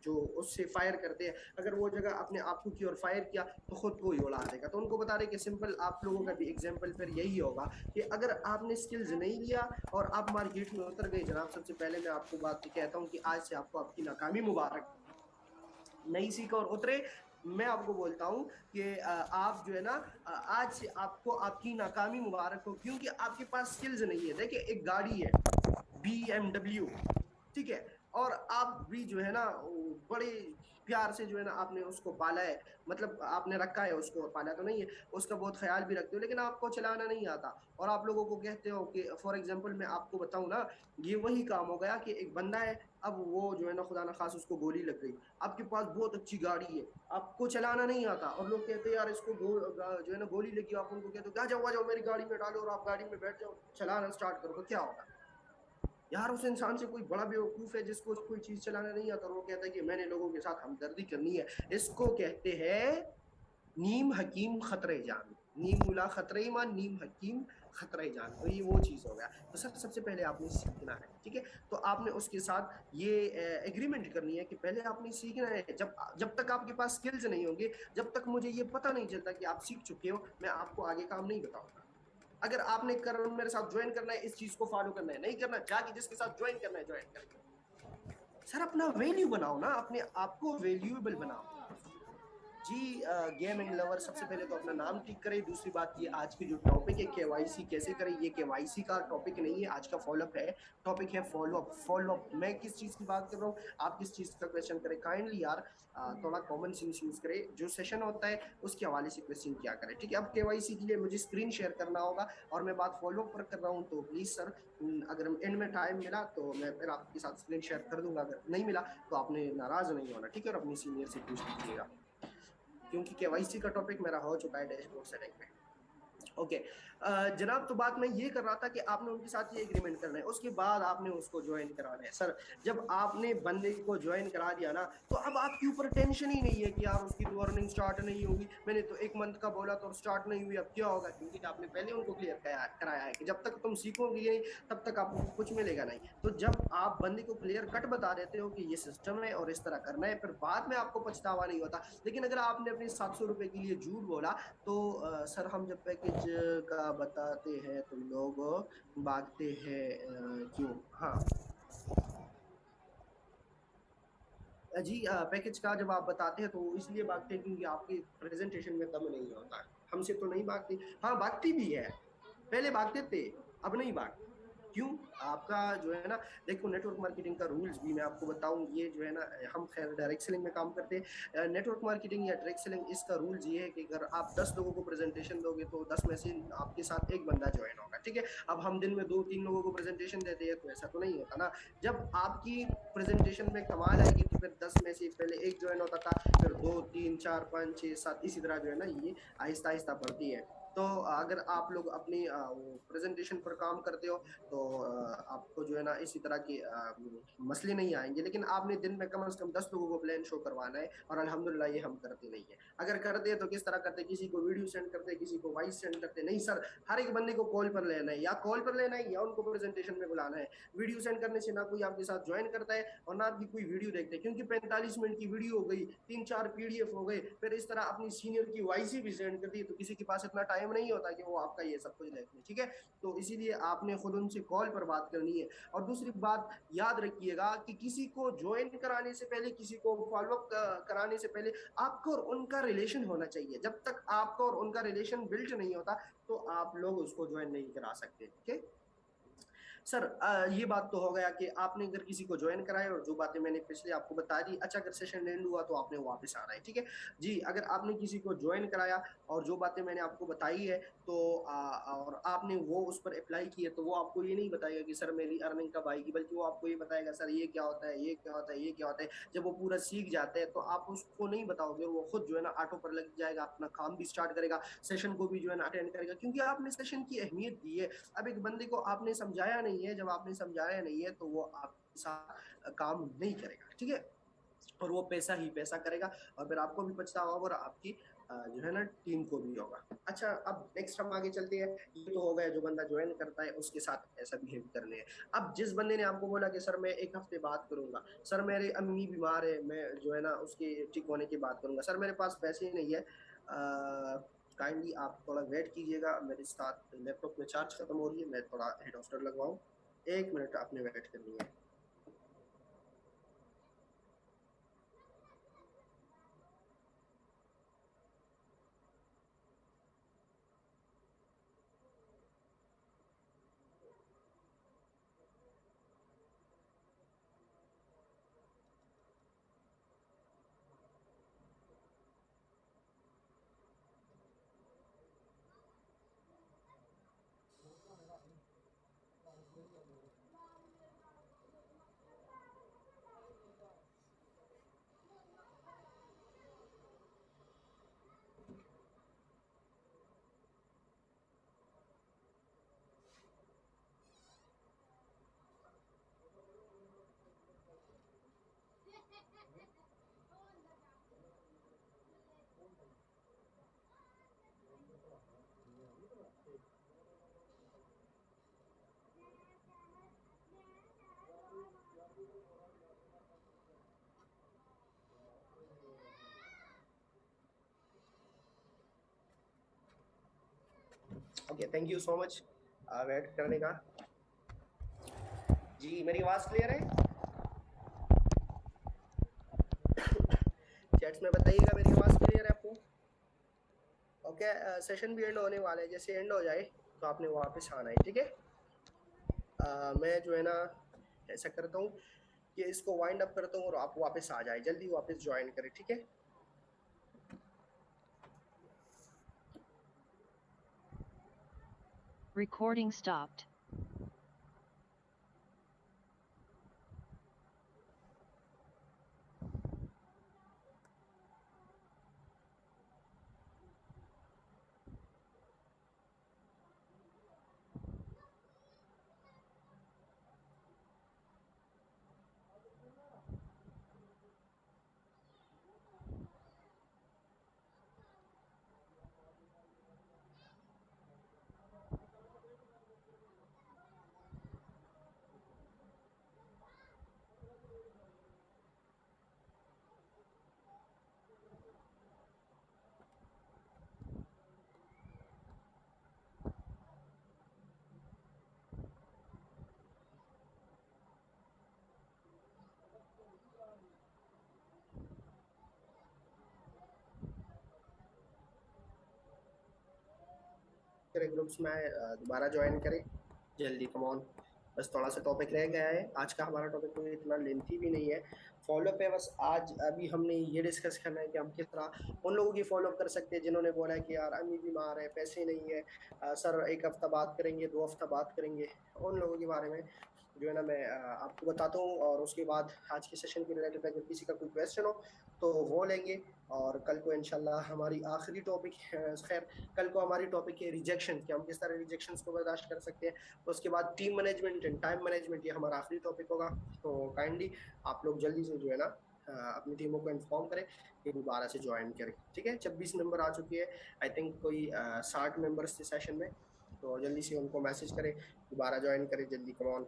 Speaker 1: जो उससे फायर करते हैं, अगर वो जगह अपने आप को की और फायर किया तो खुद को ही उड़ा देगा। तो उनको बता रहे कि सिंपल आप लोगों का भी एग्जाम्पल फिर यही होगा कि अगर आपने स्किल्स नहीं लिया और आप मार्केट में उतर गए, जनाब सबसे पहले मैं आपको बात कहता हूँ कि आज से आपको आपकी नाकामी मुबारक। नहीं सीखा और उतरे, मैं आपको बोलता हूं कि आप जो है ना आज से आपको आपकी नाकामी मुबारक हो, क्योंकि आपके पास स्किल्स नहीं है। देखिए एक गाड़ी है BMW, ठीक है, और आप भी जो है ना बड़े प्यार से जो है ना आपने उसको पाला है, मतलब आपने रखा है उसको, पाला तो नहीं है, उसका बहुत ख्याल भी रखते हो, लेकिन आपको चलाना नहीं आता, और आप लोगों को कहते हो कि फॉर एग्जांपल मैं आपको बताऊं ना, ये वही काम हो गया कि एक बंदा है, अब वो जो है ना खुदा ना खास उसको गोली लग गई, आपके पास बहुत अच्छी गाड़ी है, आपको चलाना नहीं आता, और लोग कहते हैं यार इसको जो है ना गोली लगी, आप उनको कहते हो आ जाओ मेरी गाड़ी में डालो, और आप गाड़ी में बैठ जाओ, चलाना स्टार्ट करो, तो क्या होगा यार, उस इंसान से कोई बड़ा बेवकूफ है जिसको कोई चीज चलाना नहीं आता और वो कहता है कि मैंने लोगों के साथ हमदर्दी करनी है। इसको कहते हैं नीम हकीम खतरे जान, नीम मुला खतरे ईमान, नीम हकीम खतरे जान, तो ये वो चीज हो गया। तो सर सबसे पहले आपने सीखना है, ठीक है, तो आपने उसके साथ ये एग्रीमेंट करनी है कि पहले आपने सीखना है। जब जब तक आपके पास स्किल्स नहीं होंगे, जब तक मुझे ये पता नहीं चलता कि आप सीख चुके हो, मैं आपको आगे काम नहीं बताऊंगा। अगर आपने कर मेरे साथ ज्वाइन करना है, इस चीज को फॉलो करना है, नहीं करना जाके जिसके साथ ज्वाइन करना है ज्वाइन करेंगे। सर अपना वैल्यू बनाओ ना, अपने आप को वैल्यूएबल बनाओ जी। गेमिंग लवर सबसे पहले तो अपना नाम ठीक करें। दूसरी बात, ये आज की जो टॉपिक है केवाईसी कैसे करें, ये केवाईसी का टॉपिक नहीं है, आज का फॉलोअप है, टॉपिक है फॉलोअप। फॉलोअप मैं किस चीज की बात कर रहा हूँ, आप किस चीज का क्वेश्चन करें, काइंडली यार थोड़ा कॉमन सेंस यूज करें, जो सेशन होता है उसके हवाले से क्वेश्चन क्या करें, ठीक है। अब केवाईसी के लिए मुझे स्क्रीन शेयर करना होगा और मैं बात फॉलोअप पर कर रहा हूँ, तो प्लीज सर अगर एंड में टाइम मिला तो मैं फिर आपके साथ स्क्रीन शेयर कर दूंगा, अगर नहीं मिला तो आपने नाराज नहीं होना, ठीक है, और अपनी सीनियर से पूछ लीजिएगा, क्योंकि केवाईसी का टॉपिक मेरा हो चुका है डैशबोर्ड सेटिंग में। ओके जनाब, तो बात मैं ये कर रहा था कि आपने उनके साथ ये एग्रीमेंट करना है, उसके बाद आपने उसको ज्वाइन कराना है। सर जब आपने बंदे को ज्वाइन करा दिया ना, तो अब आपके ऊपर टेंशन ही नहीं है कि यार उसकी तो अर्निंग स्टार्ट नहीं होगी, मैंने तो 1 मंथ का बोला तो स्टार्ट नहीं हुई, अब क्या होगा, क्योंकि आपने पहले उनको क्लियर कराया है कि जब तक तुम सीखोगे नहीं तब तक आपको कुछ मिलेगा नहीं। तो जब आप बंदे को क्लियर कट बता देते हो कि ये सिस्टम है और इस तरह करना है, फिर बाद में आपको पछतावा नहीं होता। लेकिन अगर आपने अपने 700 रुपए के लिए झूठ बोला तो सर हम जब पैकेज का बताते हैं तो लोग भागते हैं, क्यों? हाँ जी, पैकेज का जब आप बताते हैं तो इसलिए भागते हैं क्योंकि आपके प्रेजेंटेशन में दम नहीं होता है। हमसे तो नहीं भागते, हाँ भागती भी है, पहले भागते थे, अब नहीं भागते, क्यों? आपका जो है ना, देखो नेटवर्क मार्केटिंग का रूल्स भी मैं आपको बताऊं, ये जो है ना, हम खैर डायरेक्ट सेलिंग में काम करते हैं। नेटवर्क मार्केटिंग या डायरेक्ट सेलिंग, इसका रूल्स ये है कि अगर आप 10 लोगों को प्रेजेंटेशन दोगे तो 10 में से आपके साथ एक बंदा ज्वाइन होगा, ठीक है। अब हम दिन में 2-3 लोगों को प्रेजेंटेशन देते हैं तो ऐसा तो नहीं होता ना। जब आपकी प्रेजेंटेशन में कमाल आएगी तो फिर 10 में से पहले एक ज्वाइन होता था, फिर 2, 3, 4, 5, 6, 7, इसी तरह जो है ना ये आहिस्ता आहिस्ता बढ़ती है। तो अगर आप लोग अपनी प्रेजेंटेशन पर काम करते हो तो आपको जो है ना इसी तरह की मसले नहीं आएंगे। लेकिन आपने दिन में कम से कम 10 लोगों को प्लान शो करवाना है, और अल्हम्दुलिल्लाह ये हम करते नहीं है। अगर करते हैं तो किस तरह करते हैं, किसी को वीडियो सेंड करते हैं, किसी को वॉइस सेंड करते नहीं सर। हर एक बंदे को कॉल पर लेना है, या कॉल पर लेना है या उनको प्रेजेंटेशन में बुलाना है। वीडियो सेंड करने से ना कोई आपके साथ ज्वाइन करता है और ना आपकी कोई वीडियो देखते हैं, क्योंकि 45 मिनट की वीडियो हो गई, 3-4 पीडीएफ हो गए, फिर इस तरह अपनी सीनियर की वॉइस भी सेंड कर दी, तो किसी के पास इतना टाइम नहीं होता कि वो आपका ये सब कुछ देख ले, ठीक है। तो इसीलिए आपने खुद उनसे कॉल पर बात करनी है। और दूसरी बात याद रखिएगा कि किसी को ज्वाइन कराने से पहले, किसी को फॉलोअप कराने से पहले आपको और उनका रिलेशन होना चाहिए। जब तक आपका और उनका रिलेशन बिल्ड नहीं होता तो आप लोग उसको ज्वाइन नहीं करा सकते, ठीक है। सर ये बात तो हो गया कि आपने अगर किसी को ज्वाइन कराया और जो बातें मैंने पिछले आपको बता दी। अच्छा, अगर सेशन एंड हुआ तो आपने वापस आना है, ठीक है जी। अगर आपने किसी को ज्वाइन कराया और जो बातें मैंने आपको बताई है तो और आपने वो उस पर अप्लाई किए, तो वो आपको ये नहीं बताएगा कि सर मेरी अर्निंग कब आएगी, बल्कि वो आपको ये बताएगा सर ये क्या होता है, ये क्या होता है, ये क्या होता है। जब वो पूरा सीख जाते हैं तो आप उसको नहीं बताओगे, वो खुद जो है ना ऑटो पर लग जाएगा, अपना काम भी स्टार्ट करेगा, सेशन को भी जो है ना अटेंड करेगा, क्योंकि आपने सेशन की अहमियत दी है। अब एक बंदे को आपने समझाया नहीं है, जब आपने समझाया नहीं है तो वो आपके साथ काम नहीं करेगा, ठीक है। और वो पैसा ही पैसा करेगा, और फिर आपको भी पछतावा होगा और आपकी जो है ना टीम को भी होगा। अच्छा, अब नेक्स्ट हम आगे चलते हैं। ये तो हो गया जो बंदा ज्वाइन करता है उसके साथ ऐसा बिहेव करने है। अब जिस बंदे ने आपको बोला कि सर मैं 1 हफ्ते बात करूंगा, सर मेरी अम्मी बीमार है, मैं जो है ना उसके ठीक होने की बात करूंगा, सर मेरे पास पैसे नहीं है, काइंडली आप थोड़ा वेट कीजिएगा, मेरे साथ लैपटॉप में चार्ज खत्म हो रही है, मैं थोड़ा हेड हॉस्टर लगवाऊँ। 1 मिनट आपने वेट करनी है। Okay, thank you so much wait करने का। जी मेरी आवाज क्लियर है? चैट्स में बताइएगा मेरी आवाज क्लियर है आपको। ओके, सेशन भी एंड होने वाला है, जैसे एंड हो जाए तो आपने वापस आना है, ठीक है। मैं जो है ना ऐसा करता हूँ कि इसको वाइंड अप करता हूँ और आप वापस आ जाए, जल्दी वापस ज्वाइन करें, ठीक है।
Speaker 2: Recording stopped.
Speaker 1: ग्रुप्स में दोबारा ज्वाइन करें, जल्दी कम ऑन। बस थोड़ा सा टॉपिक रह गया है। आज का हमारा टॉपिक कोई इतना लेंथी भी नहीं है, फॉलो पे बस आज अभी हमने ये डिस्कस करना है कि हम किस तरह उन लोगों की फॉलो कर सकते हैं जिन्होंने बोला है कि यार अम्मी बीमार है, पैसे नहीं है, सर एक हफ्ता बात करेंगे, 2 हफ्ता बात करेंगे। उन लोगों के बारे में जो है ना मैं आपको बताता हूँ, और उसके बाद आज के सेशन के रिलेटेड अगर किसी का कोई क्वेश्चन हो तो वो लेंगे। और कल को इंशाल्लाह हमारी आखिरी टॉपिक है, खैर कल को हमारी टॉपिक है रिजेक्शन, कि हम किस तरह रिजेक्शन को बर्दाश्त कर सकते हैं। उसके बाद team management and time management, ये हमारा आखिरी टॉपिक होगा। तो काइंडली आप लोग जल्दी से जो है ना अपनी टीमों को इन्फॉर्म करें कि दोबारा से ज्वाइन करें। ठीक है, 26 नंबर आ चुकी है, आई थिंक कोई 60 मेंबर्स थे सेशन में, तो जल्दी से उनको मैसेज करें दोबारा ज्वाइन करें, जल्दी कम ऑन।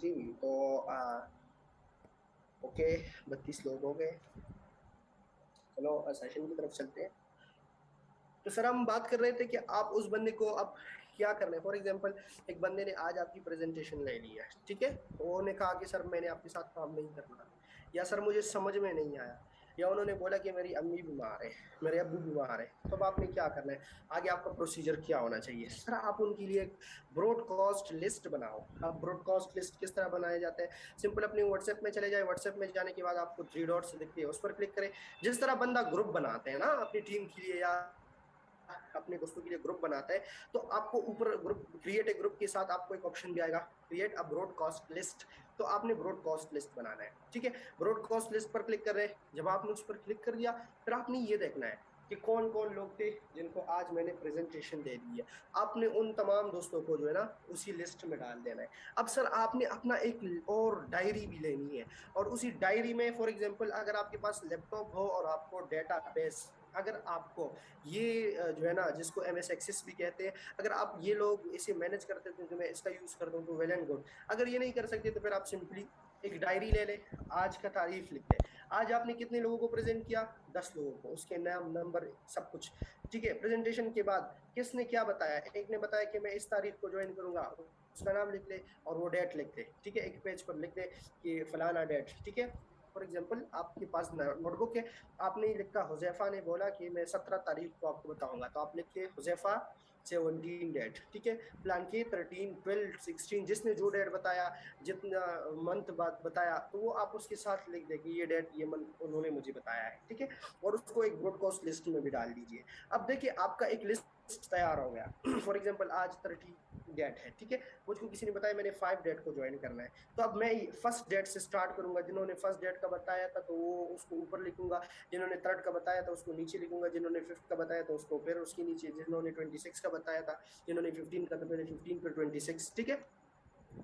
Speaker 1: जी तो ओके, 32 लोग हो गए, चलो सेशन की तरफ चलते हैं। तो सर हम बात कर रहे थे कि आप उस बंदे को अब क्या करना है। फॉर एग्जांपल एक बंदे ने आज आपकी प्रेजेंटेशन ले ली है, ठीक है, उन्होंने कहा कि सर मैंने आपके साथ काम नहीं करना, या सर मुझे समझ में नहीं आया, या उन्होंने बोला कि मेरी अम्मी बीमार है, मेरे अब्बू बीमार है, तो अब आपने क्या करना है, आगे आपका प्रोसीजर क्या होना चाहिए। सर आप उनके लिए एक ब्रॉडकास्ट लिस्ट बनाओ। आप ब्रॉडकास्ट लिस्ट किस तरह बनाया जाता है, सिंपल अपने व्हाट्सएप में चले जाए, व्हाट्सएप में जाने के बाद आपको 3 डॉट्स दिखते हैं, उस पर क्लिक करें। जिस तरह बंदा ग्रुप बनाते हैं ना अपनी टीम के लिए या अपने दोस्तों के लिए ग्रुप बनाता है, तो आपको ऊपर ग्रुप क्रिएट ए ग्रुप के साथ आपको एक ऑप्शन भी आएगा, क्रिएट अ ब्रॉडकास्ट लिस्ट। तो आपने ब्रॉडकास्ट लिस्ट बनाना है, ठीक है। ब्रॉडकास्ट लिस्ट पर क्लिक कर रहे हैं, जब आपने उस पर क्लिक कर दिया फिर आपने ये देखना है कि कौन कौन लोग थे जिनको आज मैंने प्रेजेंटेशन दे दी है। आपने उन तमाम दोस्तों को जो है ना उसी लिस्ट में डाल देना है। अब सर आपने अपना एक और डायरी भी लेनी है, और उसी डायरी में फॉर एग्जांपल अगर आपके पास लैपटॉप हो और आपको डेटाबेस, अगर आपको ये जो है ना जिसको एमएस एक्सेस भी कहते हैं, अगर आप ये लोग इसे मैनेज करते थे तो मैं इसका यूज करता हूँ तो वेल एंड गुड। अगर ये नहीं कर सकते तो फिर आप सिंपली एक डायरी ले ले, आज का तारीफ लिख ले, आज आपने कितने लोगों को प्रेजेंट किया, 10 लोगों को, उसके नाम नंबर सब कुछ, ठीक है। प्रेजेंटेशन के बाद किसने क्या बताया, एक ने बताया कि मैं इस तारीख को ज्वाइन करूंगा, उसका नाम लिख ले और वो डेट लिख दे, ठीक है, एक पेज पर लिख दे कि फलाना डेट, ठीक है। फॉर एग्जाम्पल आपके पास नोटबुक है, आपने लिखा हुजैफा ने बोला कि मैं 17 तारीख को आपको बताऊंगा, तो आप लिखिए हुजैफा 17 डेट, ठीक है। प्लान के 13 12 16 जिसने जो डेट बताया, जितना मंथ बाद बताया, तो वो आप उसके साथ लिख दे कि ये डेट ये मंथ उन्होंने मुझे बताया है, ठीक है। और उसको एक ब्रॉडकास्ट लिस्ट में भी डाल दीजिए। अब देखिए आपका एक लिस्ट तैयार हो गया। फॉर एग्जाम्पल आज 30 डेट है, ठीक है, मुझको किसी ने बताया मैंने 5 डेट को ज्वाइन करना है, तो अब मैं फर्स्ट डेट से स्टार्ट करूंगा। जिन्होंने फर्स्ट डेट का बताया था तो वो उसको ऊपर लिखूंगा, जिन्होंने थर्ड का बताया था उसको नीचे लिखूंगा, जिन्होंने फिफ्थ का बताया था उसको फिर उसके नीचे, जिन्होंने 26 का बताया था, जिन्होंने 15 का, तो मैंने 15 पर 26, ठीक है।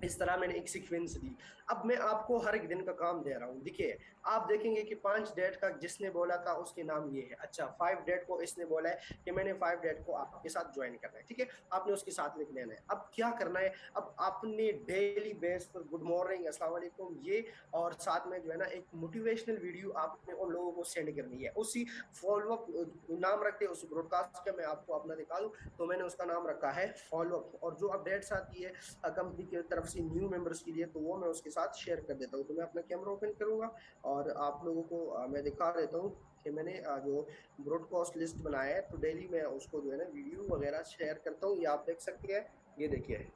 Speaker 1: इस तरह मैंने एक सीक्वेंस दी। अब मैं आपको हर एक दिन का काम दे रहा हूँ, देखिए आप देखेंगे कि 5 डेट का जिसने बोला था उसके नाम ये है, अच्छा 5 डेट को इसने बोला है कि मैंने 5 डेट को आपके साथ ज्वाइन करना है, ठीक है, आपने उसके साथ लिख लेना है। अब क्या करना है, अब आपने डेली बेस पर गुड मॉर्निंग, अस्सलाम वालेकुम, ये और साथ में जो है ना एक मोटिवेशनल वीडियो आपने उन लोगों को सेंड करनी है। उसी फॉलो अप नाम रखते हैं उस ब्रॉडकास्ट का, मैं आपको अपना दिखा दूं, तो मैंने उसका नाम रखा है फॉलो अप, और जो अपडेट्स आती है कंपनी की तरफ से न्यू मेंबर्स के लिए, तो वो मैं उसके साथ शेयर कर देता हूँ। तो मैं अपना कैमरा ओपन करूंगा और आप लोगों को मैं दिखा देता हूँ कि मैंने जो ब्रॉडकास्ट लिस्ट बनाया है, तो डेली मैं उसको जो है ना वीडियो वगैरह शेयर करता हूँ। ये आप देख सकते हैं, ये देखिए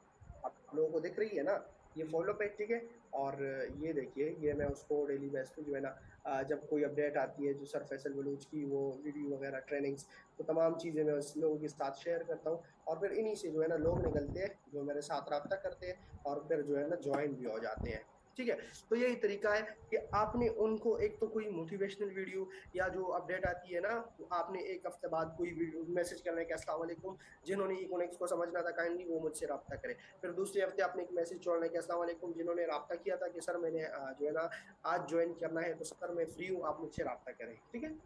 Speaker 1: आप लोगों को दिख रही है ना, ये फॉलो पे, ठीक है। और ये देखिए ये मैं उसको डेली बेस पे जो है ना जब कोई अपडेट आती है जो सर फैसल बलूच की वो वीडियो वगैरह ट्रेनिंग्स, तो तमाम चीज़ें मैं उस लोगों के साथ शेयर करता हूँ। और फिर इन्हीं से जो है ना लोग निकलते हैं जो मेरे साथ रब्ता करते हैं और फिर जो है ना ज्वाइन भी हो जाते हैं, ठीक है। तो यही तरीका है कि आपने उनको एक तो कोई मोटिवेशनल वीडियो या जो अपडेट आती है ना, तो आपने एक हफ्ते बाद कोई मैसेज करना है कि अस्सलाम वालेकुम, जिन्होंने इकोनॉमिक्स को समझना था काइंडली वो मुझसे रब्ता करें। फिर दूसरे हफ्ते आपने एक मैसेज छोड़ना है कि अस्सलाम वालेकुम, जिन्होंने रब्ता किया था कि सर मैंने जो है ना आज ज्वाइन करना है, तो सर मैं फ्री हूँ, आप मुझसे रब्ता करें, ठीक है।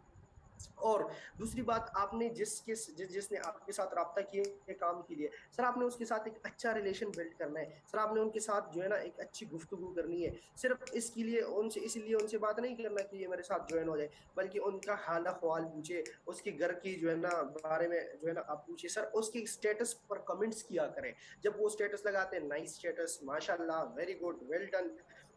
Speaker 1: और दूसरी बात, आपने जिसने आपके साथ राब्ता किया काम के लिए, सर आपने उसके साथ एक अच्छा रिलेशन बिल्ड करना है, सर आपने उनके साथ जो है ना एक अच्छी गुफ्तगू करनी है। सिर्फ इसके लिए उनसे इसलिए उनसे बात नहीं करना कि ये मेरे साथ ज्वाइन हो जाए, बल्कि उनका हाल अहवाल पूछे, उसके घर की जो है ना बारे में जो है ना आप पूछे, सर उसके स्टेटस पर कमेंट्स किया करें। जब वो स्टेटस लगाते हैं, नाइस स्टेटस, माशाल्लाह, very good, well done,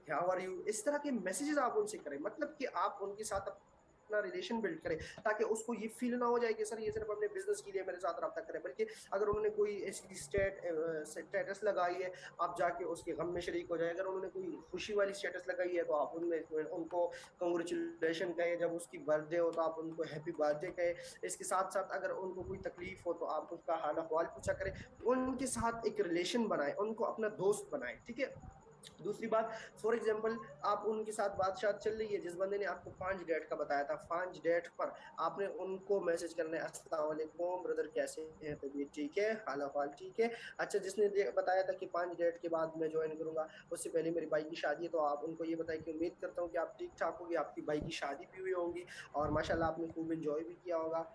Speaker 1: how are you, इस तरह के मैसेजेस आप उनसे करें, मतलब कि आप उनके साथ अपना रिलेशन बिल्ड करें, ताकि उसको ये फील ना हो जाए कि सर ये सिर्फ अपने बिजनेस के लिए मेरे साथ रब्ता करे, बल्कि अगर उन्होंने कोई ऐसी स्टेटस लगाई है, आप जाके उसके गम में शरीक हो जाए। अगर उन्होंने कोई खुशी वाली स्टेटस लगाई है, तो आप उनमें उनको कंग्रेचुलेशन कहे, जब उसकी बर्थडे हो तो आप उनको हैप्पी बर्थडे कहे। इसके साथ साथ अगर उनको कोई तकलीफ हो तो आप उसका हाल अहवाल पूछा करें, उनके साथ एक रिलेशन बनाए, उनको अपना दोस्त बनाए, ठीक है। दूसरी बात, फॉर एग्जांपल आप उनके साथ बातचीत चल रही है, जिस बंदे ने आपको 5 डेट का बताया था, 5 डेट पर आपने उनको मैसेज करना है, अस्सलाम वालेकुम ब्रदर, कैसे हैं, तबीयत ठीक है, हाल अहवाल ठीक है। अच्छा, जिसने बताया था कि 5 डेट के बाद मैं ज्वाइन करूंगा, उससे पहले मेरी भाई की शादी है, तो आप उनको ये बताएं कि उम्मीद करता हूँ कि आप ठीक ठाक होगी, आपकी भाई की शादी भी हुई होगी और माशाल्लाह आपने खूब इंजॉय भी किया होगा।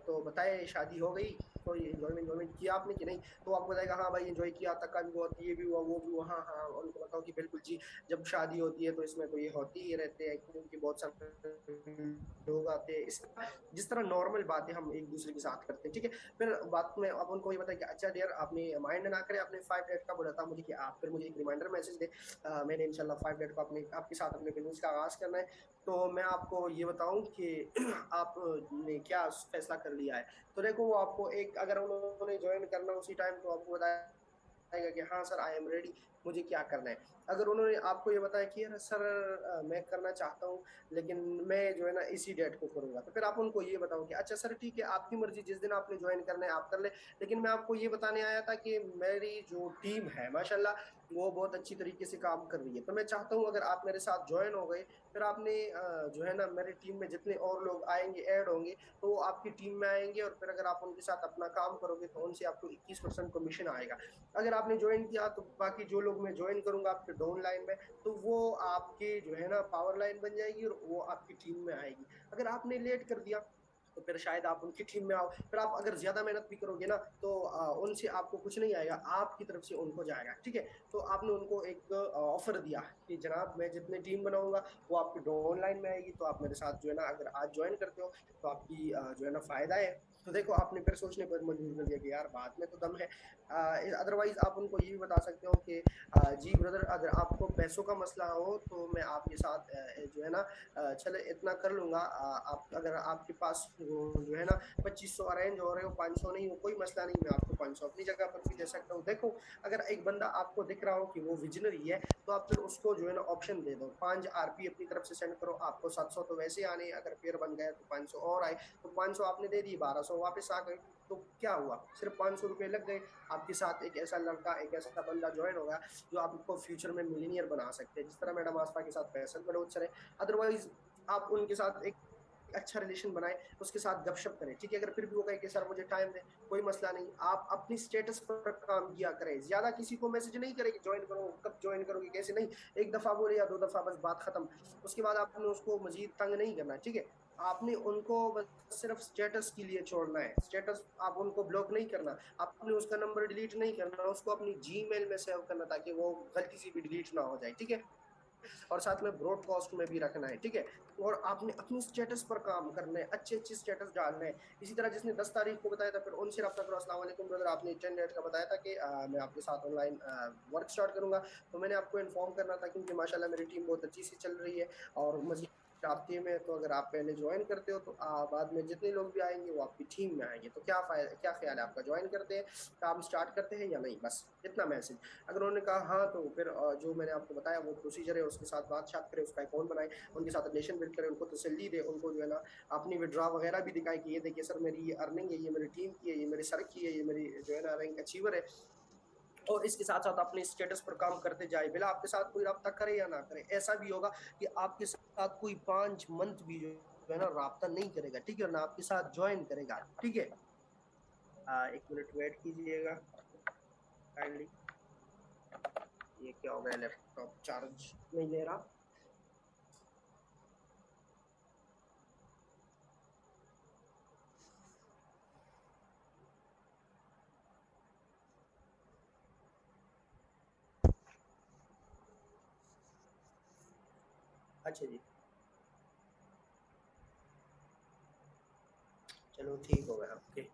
Speaker 1: तो बताए शादी हो गई, कोई इंजॉयमेंट किया आपने कि नहीं? तो आपको बताएगा हाँ भाई एंजॉय किया, थका भी बहुत, ये भी हुआ वो भी हुआ, हाँ हाँ, और उनको बताओ कि बिल्कुल जी, जब शादी होती है तो इसमें तो ये होती ही रहते हैं, क्योंकि बहुत सारे लोग आते हैं, इस जिस तरह नॉर्मल बातें हम एक दूसरे के साथ करते हैं, ठीक है। फिर बात में अब उनको ये बताया कि अच्छा डियर, आपने माइंड ना करे, आपने 5 डेट का बोला था मुझे कि आप फिर मुझे एक रिमाइंडर मैसेज दे, मैंने इंशाल्लाह 5 डेट को अपने आपके साथ अपने बिजनेस का आगाज करना है। तो मैं आपको ये बताऊं कि आपने क्या फैसला कर लिया है। तो देखो वो आपको एक, अगर उन्होंने ज्वाइन करना उसी टाइम, तो आपको बताएगा कि हाँ सर आई एम रेडी, मुझे क्या करना है। अगर उन्होंने आपको ये बताया कि यार सर मैं करना चाहता हूँ, लेकिन मैं जो है ना इसी डेट को करूंगा, तो फिर आप उनको ये बताओ कि अच्छा सर ठीक है, आपकी मर्जी, जिस दिन आपने ज्वाइन करना है आप कर ले, लेकिन मैं आपको ये बताने आया था कि मेरी जो टीम है माशाल्लाह वो बहुत अच्छी तरीके से काम कर रही है, तो मैं चाहता हूँ अगर आप मेरे साथ ज्वाइन हो गए, फिर आपने जो है ना मेरी टीम में जितने और लोग आएंगे, ऐड होंगे, तो वो आपकी टीम में आएंगे, और फिर अगर आप उनके साथ अपना काम करोगे तो उनसे आपको 21% कमीशन आएगा। अगर आपने ज्वाइन किया तो बाकी जो लोग मैं ज्वाइन करूंगा आपके डाउन लाइन में, तो वो आपके जो है ना पावर लाइन बन जाएगी और वो आपकी टीम में आएगी। अगर आपने लेट कर दिया तो फिर शायद आप उनकी टीम में आओ, फिर आप अगर ज्यादा मेहनत भी करोगे ना, तो उनसे आपको कुछ नहीं आएगा, आपकी तरफ से उनको जाएगा, ठीक है। तो आपने उनको एक ऑफर दिया कि जनाब मैं जितने टीम बनाऊंगा वो आपकी डाउन लाइन में आएगी, तो आप मेरे साथ जो है ना अगर आज ज्वाइन करते हो तो आपकी जो है ना फायदा है। तो देखो आपने फिर सोचने पर मजबूर कर दिया कि यार बात में तो दम है। अदरवाइज आप उनको ये भी बता सकते हो कि जी ब्रदर, अगर आपको पैसों का मसला हो तो मैं आपके साथ जो है ना चले इतना कर लूंगा, आप अगर आपके पास जो है ना 2500 अरेंज हो रहे हो, 500 नहीं हो, कोई मसला नहीं, मैं आपको 500 अपनी जगह पर भी दे सकता हूँ। देखो अगर एक बंदा आपको दिख रहा हो कि वो विजनरी है, तो आप फिर उसको जो है ना ऑप्शन दे दो, 5 RP अपनी तरफ से सेंड करो, आपको 700 तो वैसे आने, अगर पेयर बन गया तो 500 और आए, तो 500 आपने दे दी, 1200 वापस आ गए, तो क्या हुआ, सिर्फ 500 रुपये लग गए। आपके साथ एक ऐसा लड़का, एक ऐसा बंदा ज्वाइन होगा जो आपको फ्यूचर में मिलीनियर बना सकते हैं, जिस तरह मैडम आस्था के साथ पैसा बलोच रहे। अदरवाइज आप उनके साथ एक अच्छा रिलेशन बनाए, उसके साथ गपशप करें, ठीक है। अगर फिर भी वो कहे कि सर मुझे टाइम दे, कोई मसला नहीं, आप अपनी स्टेटस पर काम किया करें, ज्यादा किसी को मैसेज नहीं करें कि ज्वाइन करो, कब ज्वाइन करोगे, कैसे नहीं, एक दफा बोले या 2 दफा बस, बात खत्म। उसके बाद आपने उसको मजीद तंग नहीं करना, ठीक है। आपने उनको बस सिर्फ स्टेटस के लिए छोड़ना है, स्टेटस आप उनको ब्लॉक नहीं करना, आपने उसका नंबर डिलीट नहीं करना, उसको अपनी जीमेल में सेव करना, ताकि वो गलती से भी डिलीट ना हो जाए, ठीक है। और साथ में ब्रॉडकास्ट में भी रखना है, ठीक है। और आपने अपनी स्टेटस पर काम करना है, अच्छे अच्छे स्टेटस डालना है। इसी तरह जिसने 10 तारीख को बताया था, फिर उनसे रब्ता करो, अस्सलाम वालेकुम ब्रदर, आपने 10 डेट का बताया था कि मैं आपके साथ ऑनलाइन वर्क स्टार्ट करूंगा, तो मैंने आपको इन्फॉर्म करना था, क्योंकि माशाल्लाह मेरी टीम बहुत अच्छी सी चल रही है, और मजीद आपके में, तो अगर आप पहले ज्वाइन करते हो तो बाद में जितने लोग भी आएंगे वो आपकी टीम में आएंगे, तो क्या फायदा, क्या ख्याल है आपका, ज्वाइन करते हैं, काम स्टार्ट करते हैं या नहीं, बस इतना मैसेज। अगर उन्होंने कहा हाँ, तो फिर जो मैंने आपको बताया वो प्रोसीजर है, उसके साथ बातचीत करें, उसका अकाउंट बनाए, उनके साथ रिलेशन बिल्ड करें, उनको तसल्ली दे, उनको जो है ना अपनी विड्रॉ वगैरह भी दिखाए कि ये देखिए सर मेरी ये अर्निंग है, ये मेरी टीम की है, ये मेरी सर की है, ये मेरी जो है ना रैंक अचीवर है। और इसके साथ साथ अपने स्टेटस पर काम करते जाए, बिला आपके साथ कोई रब्ता करे या ना करे, ऐसा भी होगा कि आपके साथ कोई 5 मंथ भी जो है ना रब्ता नहीं करेगा, ठीक है ना, आपके साथ ज्वाइन करेगा, ठीक है। 1 मिनट वेट कीजिएगा काइंडली। ये क्या हो गया, लैपटॉप चार्ज नहीं ले रहा। अच्छा जी, चलो ठीक हो गया, ओके।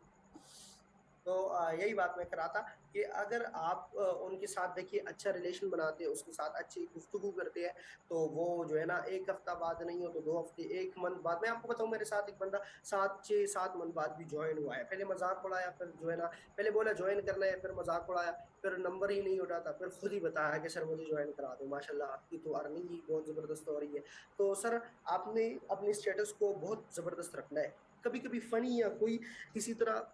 Speaker 1: तो यही बात मैं कर रहा था कि अगर आप उनके साथ देखिए अच्छा रिलेशन बनाते हैं, उसके साथ अच्छी गुफ्तगू करते हैं, तो वो जो है ना 1 हफ्ता बाद नहीं हो तो 2 हफ्ते, 1 मंथ बाद, मैं आपको बताऊँ मेरे साथ एक बंदा 7 6 7 मंथ बाद भी जॉइन हुआ है। पहले मज़ाक उड़ाया, फिर जो है ना पहले बोला जॉइन करना है, फिर मज़ाक उड़ाया, फिर नंबर ही नहीं उठाता, फिर खुद ही बताया कि सर मुझे जॉइन करा दो, माशाल्लाह आपकी तो अर्निंग ही बहुत ज़बरदस्त हो रही है। तो सर आपने अपने स्टेटस को बहुत ज़बरदस्त रखना है। कभी-कभी फ़नी या कोई इसी तरह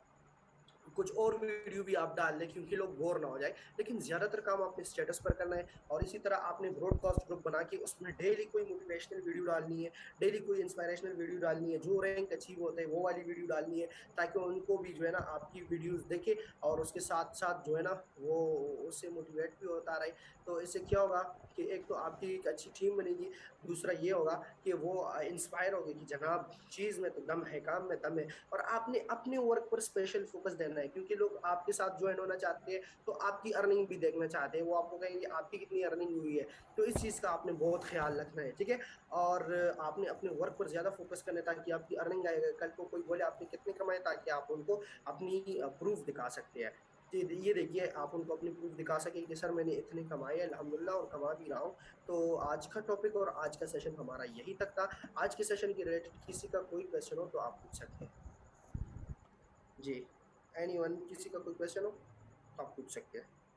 Speaker 1: कुछ और वीडियो भी आप डाल दें क्योंकि लोग बोर ना हो जाए, लेकिन ज़्यादातर काम आपने स्टेटस पर करना है। और इसी तरह आपने ब्रॉडकास्ट ग्रुप बना के उसमें डेली कोई मोटिवेशनल वीडियो डालनी है, डेली कोई इंस्पिरेशनल वीडियो डालनी है, जो रैंक अचीव होते हैं वो वाली वीडियो डालनी है, ताकि उनको भी जो है ना आपकी वीडियोस देखे और उसके साथ साथ जो है ना वो उससे मोटिवेट भी होता रहे। तो इससे क्या होगा कि एक तो आपकी एक अच्छी टीम बनेगी, दूसरा ये होगा कि वो इंस्पायर होगी कि जनाब चीज़ में तो दम है, काम में दम है। और आपने अपने वर्क पर स्पेशल फोकस देना है क्योंकि लोग आपके साथ ज्वाइन होना चाहते हैं, तो आपकी अर्निंग भी देखना चाहते हैं, वो आपको कहेंगे आपकी कितनी अर्निंग हुई है। तो इस चीज़ का आपने बहुत ख्याल रखना है, ठीक है। और आपने अपने वर्क पर ज़्यादा फोकस करना है ताकि आपकी अर्निंग आएगा, कल को कोई बोले आपने कितने कमाए, ताकि आप उनको अपनी प्रूफ दिखा सकते हैं। ये देखिए आप उनको अपनी प्रूफ दिखा सके कि सर मैंने इतने कमाए अल्हम्दुलिल्लाह और कमा भी रहा हूँ। तो आज का टॉपिक और आज का सेशन हमारा यही तक था। आज के सेशन के रिलेटेड किसी का कोई क्वेश्चन हो तो आप पूछ सकते हैं। जी, एनीवन, किसी का कोई क्वेश्चन हो तो आप पूछ सकते हैं।